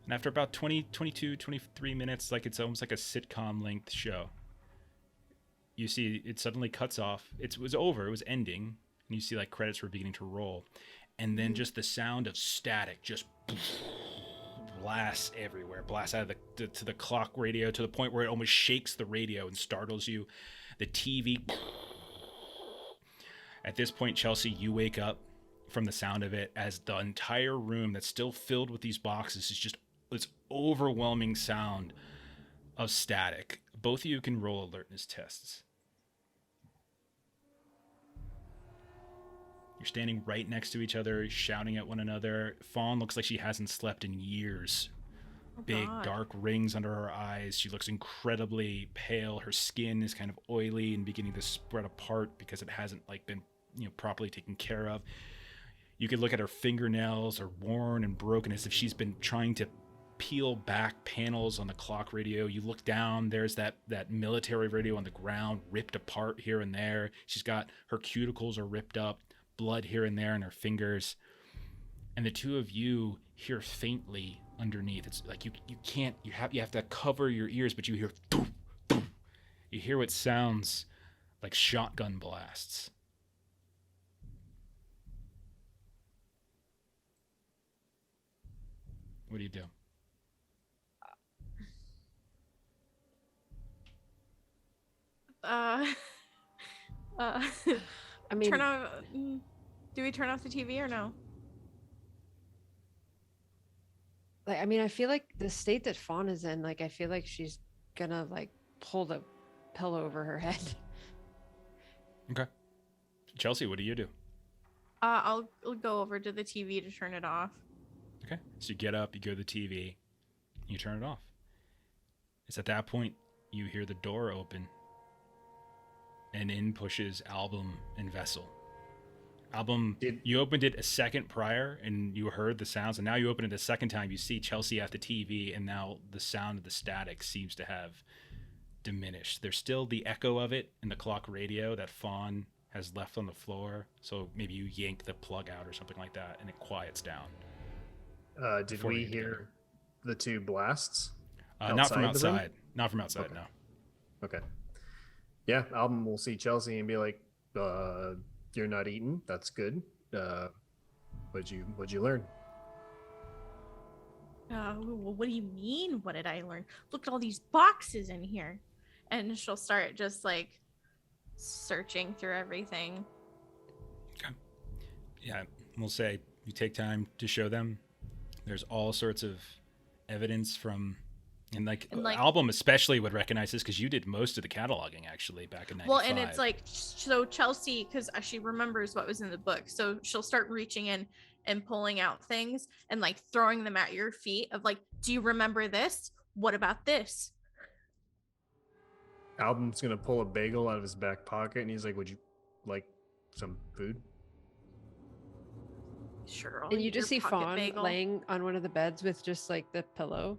And after about 22 23 minutes, like it's almost like a sitcom length show, you see it suddenly cuts off. It was over, it was ending, and you see like credits were beginning to roll, and then just the sound of static just blasts everywhere, blasts out of to the clock radio to the point where it almost shakes the radio and startles you. The TV. At this point, Chelsea, you wake up from the sound of it as the entire room that's still filled with these boxes is just this overwhelming sound of static. Both of you can roll alertness tests. You're standing right next to each other, shouting at one another. Fawn looks like she hasn't slept in years. big God. dark rings under her eyes. She looks incredibly pale. Her skin is kind of oily and beginning to spread apart because it hasn't like been, properly taken care of. You could look at her fingernails are worn and broken as if she's been trying to peel back panels on the clock radio. You look down, there's that military radio on the ground, ripped apart here and there. She's got her cuticles are ripped up, blood here and there in her fingers. And the two of you hear faintly underneath. It's like you have to cover your ears, but you hear doof, doof. You hear what sounds like shotgun blasts. What do you do? I mean, turn off. Do we turn off the TV or no? like, I mean, I feel like the state that Fawn is in, like, I feel like she's gonna like pull the pillow over her head. Okay. Chelsea, what do you do? I'll go over to the TV to turn it off. Okay. So you get up, you go to the TV, you turn it off. It's at that point you hear the door open, and in pushes Album and Vessel. Album, you opened it a second prior, and you heard the sounds, and now you open it a second time, you see Chelsea at the TV, and now the sound of the static seems to have diminished. There's still the echo of it in the clock radio that Fawn has left on the floor, so maybe you yank the plug out or something like that, and it quiets down. Did Before we you get hear the two blasts? Not from Outside the room? outside. Not from outside, Okay. no. Okay. Yeah, Album will see Chelsea and be like, "You're not eating. That's good. What'd you learn?" What do you mean? What did I learn? Look at all these boxes in here. And she'll start just like searching through everything. Okay. Yeah, we'll say you take time to show them. There's all sorts of evidence from, and Album especially would recognize this because you did most of the cataloging actually back in 95. Well, and it's like, so Chelsea, because she remembers what was in the book, so she'll start reaching in and pulling out things and like throwing them at your feet of like, do you remember this? What about this? Album's gonna pull a bagel out of his back pocket and he's like, "Would you like some food?" Sure. I'll And you eat your just see pocket Fawn bagel. laying on one of the beds with just like the pillow,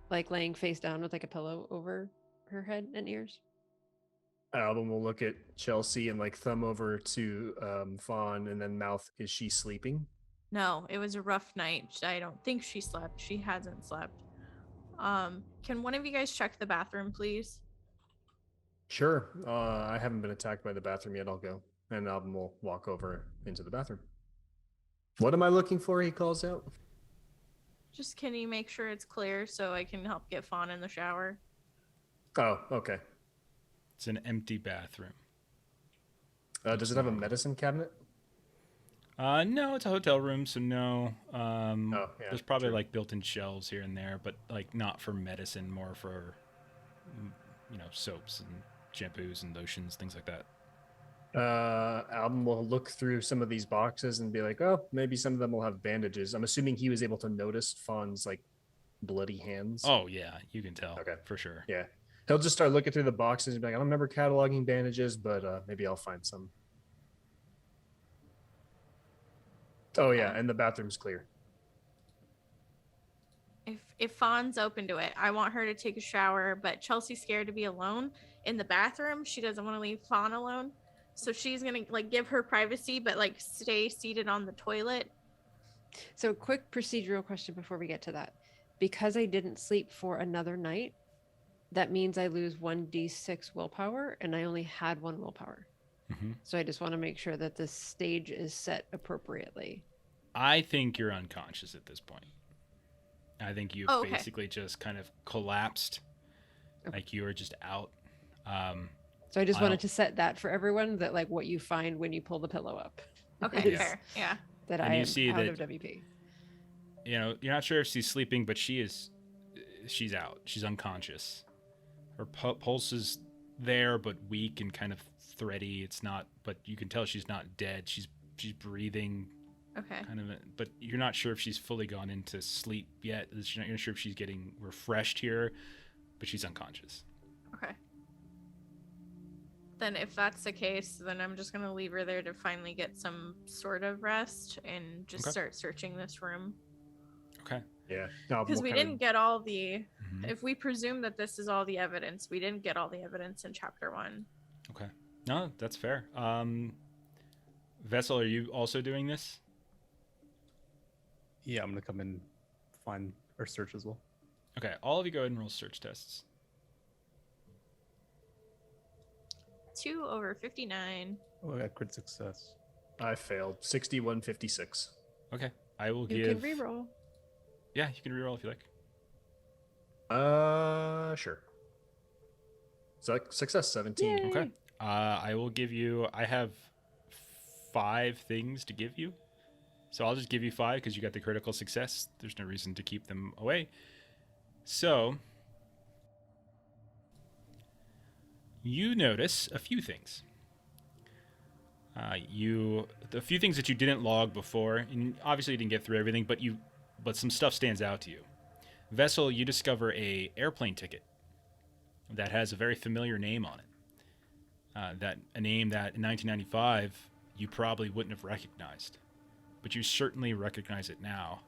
like laying face down with like a pillow over her head and ears. Album will look at Chelsea and like thumb over to Fawn and then mouth, "Is she sleeping?" No, it was a rough night. I don't think she slept. She hasn't slept. Can one of you guys check the bathroom, please? Sure. I haven't been attacked by the bathroom yet. I'll go. And Album will walk over into the bathroom. "What am I looking for?" he calls out. Just can you make sure it's clear so I can help get Fawn in the shower? Oh, okay. It's an empty bathroom. Does it have a medicine cabinet? No, it's a hotel room, so no. Yeah, There's probably true. like built-in shelves here and there, but like not for medicine, more for soaps and shampoos and lotions, things like that. Album will look through some of these boxes and be like, "Oh, maybe some of them will have bandages." I'm assuming he was able to notice Fawn's like bloody hands. Oh yeah, you can tell. Okay. For sure. Yeah. He'll just start looking through the boxes and be like, "I don't remember cataloging bandages, but maybe I'll find some." Oh yeah, and the bathroom's clear. If Fawn's open to it, I want her to take a shower, but Chelsea's scared to be alone in the bathroom. She doesn't want to leave Fawn alone. So she's going to like give her privacy, but like stay seated on the toilet. So, quick procedural question before we get to that. Because I didn't sleep for another night, that means I lose 1d6 willpower, and I only had 1 willpower. Mm-hmm. So I just want to make sure that the stage is set appropriately. I think you're unconscious at this point. I think you've Okay. basically just kind of collapsed, Okay. like you were just out. So I just I wanted don't- to set that for everyone, that like what you find when you pull the pillow up. Okay, is fair. Yeah. That And I you am see out that- of WP. You're not sure if she's sleeping, but she's out. She's unconscious. Her pulse is there, but weak and kind of thready. It's not, but you can tell she's not dead. She's breathing Okay. kind of, but you're not sure if she's fully gone into sleep yet. You're not sure if she's getting refreshed here, but she's unconscious. Okay. Then if that's the case, then I'm just gonna leave her there to finally get some sort of rest and just Okay. start searching this room. Okay. Yeah. No, Because we didn't get all the. Mhm. If we presume that this is all the evidence, we didn't get all the evidence in chapter 1. Okay. No, that's fair. Vessel, are you also doing this? Yeah, I'm gonna come and find or search as well. Okay, all of you go ahead and roll search tests. 2 over 59. Oh, I got crit success. I failed. 6156. Okay, I will You give. can reroll. Yeah, you can reroll if you like. Sure. Success 17. Yay. Okay. I will give you. I have 5 things to give you, so I'll just give you 5 because you got the critical success. There's no reason to keep them away. So you notice a few things. A few things that you didn't log before, and obviously you didn't get through everything, but some stuff stands out to you. Vessel, you discover a airplane ticket that has a very familiar name on it. A name that in 1995 you probably wouldn't have recognized, but you certainly recognize it now.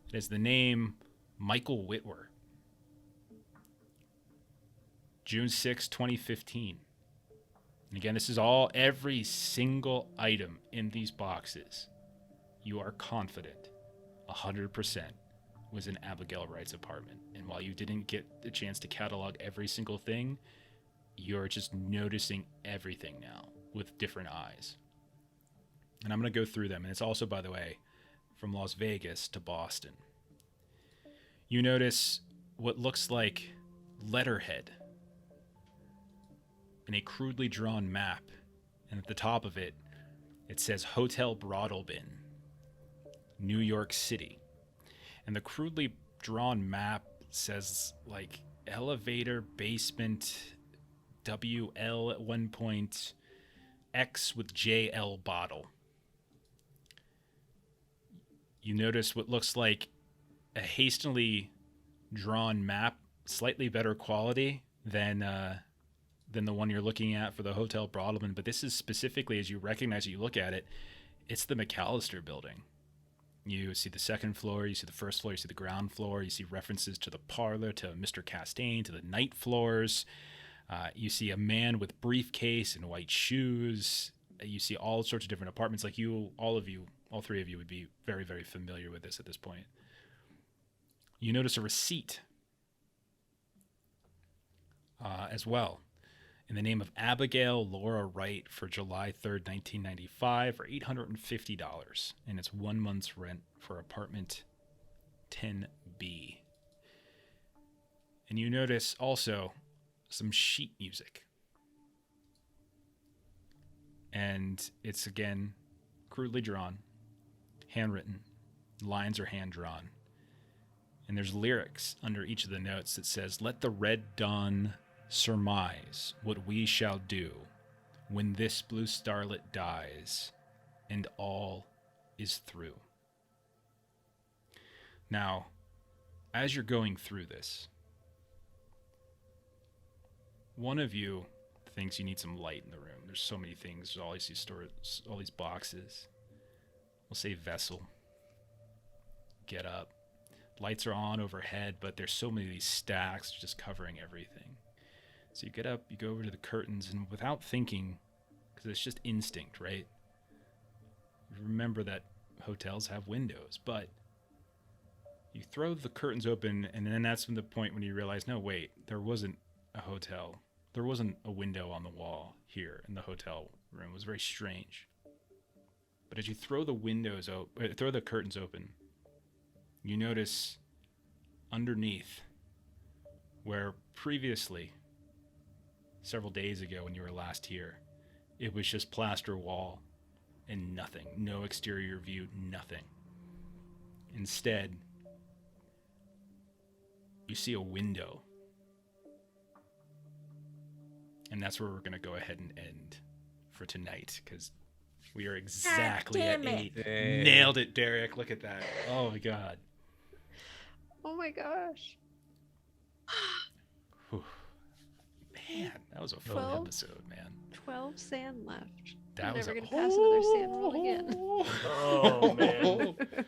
It is the name Michael Whitwer. June 6, 2015. And again, this is every single item in these boxes. You are confident, 100%, was in Abigail Wright's apartment. And while you didn't get the chance to catalog every single thing, you're just noticing everything now with different eyes. And I'm going to go through them. And it's also, by the way, from Las Vegas to Boston. You notice what looks like letterhead in a crudely drawn map, and at the top of it, it says Hotel Broadalbin, New York City. And the crudely drawn map says like elevator, basement, WL at one point, X with JL bottle. You notice what looks like a hastily drawn map, slightly better quality than the one you're looking at for the Hotel Broadalbin, but this is specifically, as you recognize it, you look at it, it's the McAllister building. You see the second floor, you see the first floor, you see the ground floor, you see references to the parlor, to Mr. Castaigne, to the night floors. You see a man with briefcase and white shoes. You see all sorts of different apartments. Like all three of you would be very, very familiar with this at this point. You notice a receipt as well, in the name of Abigail Laura Wright for July 3rd, 1995 for $850. And it's 1 month's rent for apartment 10B. And you notice also some sheet music. And it's, again, crudely drawn, handwritten. Lines are hand-drawn. And there's lyrics under each of the notes that says, "Let the red dawn surmise what we shall do when this blue starlet dies and all is through." Now, as you're going through this, one of you thinks you need some light in the room. There's so many things, all these boxes. We'll say Vessel. Get up. Lights are on overhead, but there's so many of these stacks just covering everything. So you get up, you go over to the curtains, and without thinking, because it's just instinct, right? Remember that hotels have windows, but you throw the curtains open, and then that's the point when you realize, no, wait, there wasn't a hotel. There wasn't a window on the wall here in the hotel room. It was very strange. But as you throw the curtains open, you notice underneath, where previously, several days ago when you were last here, it was just plaster wall and nothing. No exterior view, nothing. Instead, you see a window. And that's where we're going to go ahead and end for tonight, because We are exactly at damn it. 8. Dang. Nailed it, Derek. Look at that. Oh my god. Oh my gosh. Whew. Man, that was a fun 12? episode, man. 12 sand left. That I'm was never a... gonna pass another sand roll again. Oh, man.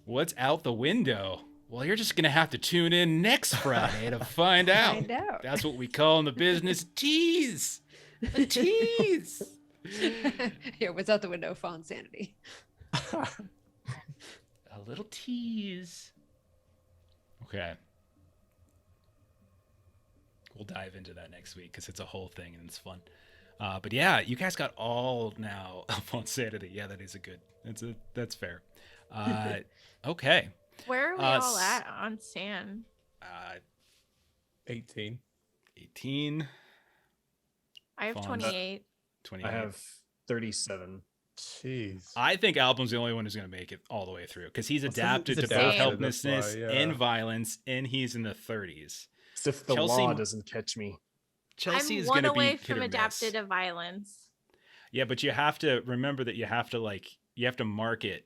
What's out the window? Well, you're just gonna have to tune in next Friday to find out. Find out. That's what we call in the business tease. A tease. Yeah, what's out the window? Fawn sanity. A little tease. Okay. We'll dive into that next week because it's a whole thing and it's fun. But yeah, you guys got all now up on Sanity. Yeah, that is that's fair. Okay. Where are we all at on sand? 18. 18. I have Fawn's- 28. 28. I have 37. Jeez. I think Album's the only one who's going to make it all the way through because he's Well, since adapted he's to both adapted, helplessness that's why, yeah. and violence, and he's in the 30s. As if the Chelsea- law doesn't catch me. Chelsea I'm is one going to be away hit from or miss. adapted to violence. Yeah, but you have to remember that you have to mark it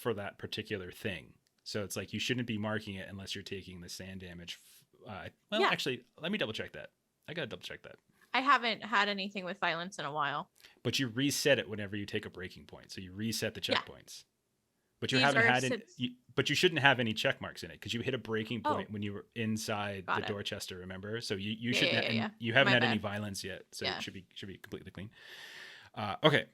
for that particular thing. So it's like you shouldn't be marking it unless you're taking the sand damage. Well, Yeah. actually, let me double check that. I got to double check that. I haven't had anything with violence in a while. But you reset it whenever you take a breaking point. So you reset the Yeah. checkpoints. But you These haven't are had sits- but you shouldn't have any check marks in it because you hit a breaking point Oh. when you were inside Got the it. Dorchester, remember? So you Yeah, shouldn't yeah, and yeah. you haven't My had any bad. violence yet. So Yeah. it should be completely clean. Okay.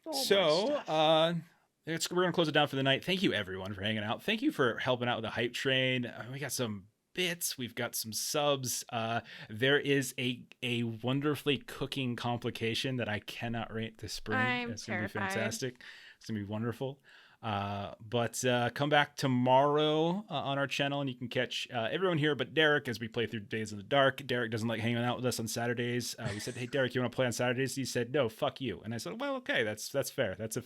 So much So stuff. we're gonna close it down for the night. Thank you everyone for hanging out. Thank you for helping out with the hype train. We got some bits. We've got some subs. There is a wonderfully cooking complication that I cannot rate this spring. I'm It's gonna be terrified. fantastic. It's gonna be wonderful. But come back tomorrow on our channel and you can catch everyone here but Derek as we play through Days in the Dark. Derek doesn't like hanging out with us on Saturdays. We said, hey Derek, you want to play on Saturdays? He said, no, fuck you. And I said, well, okay, that's fair. That's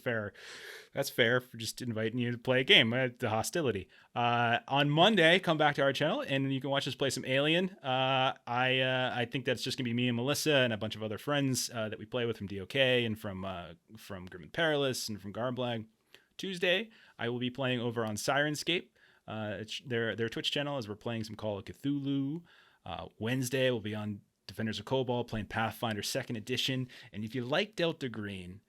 fair for just inviting you to play a game. The hostility. On Monday, come back to our channel and you can watch us play some Alien. I think that's just gonna be me and Melissa and a bunch of other friends that we play with from DOK and from Grim and Perilous and from Garblag. Tuesday, I will be playing over on Sirenscape. It's their Twitch channel as we're playing some Call of Cthulhu. Wednesday, we'll be on Defenders of Cobalt playing Pathfinder 2nd Edition. And if you like Delta Green,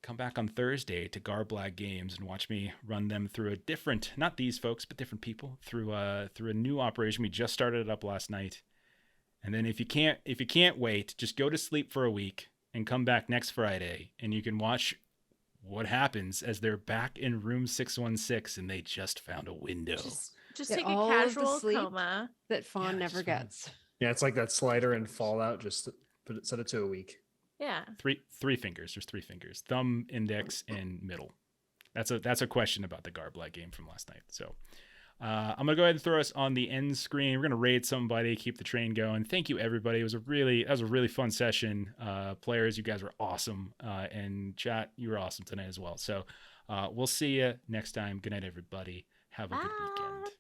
come back on Thursday to Garblag Games and watch me run them through a different, not these folks, but different people, through a new operation. We just started it up last night. And then if you can't wait, just go to sleep for a week and come back next Friday and you can watch what happens as they're back in room 616 and they just found a window. Just Get take all a of the casual sleep. coma. That Fawn Yeah, never just fine. gets. Yeah, it's like that slider in Fallout. Just set it to a week. Yeah. Three fingers. There's 3 fingers: thumb, index, and middle. That's a question about the Garblag game from last night. So I'm gonna go ahead and throw us on the end screen. We're gonna raid somebody, keep the train going. Thank you everybody. That was a really fun session. Players, you guys were awesome, and chat, you were awesome tonight as well. So we'll see you next time. Good night, everybody. Have a good Bye. weekend.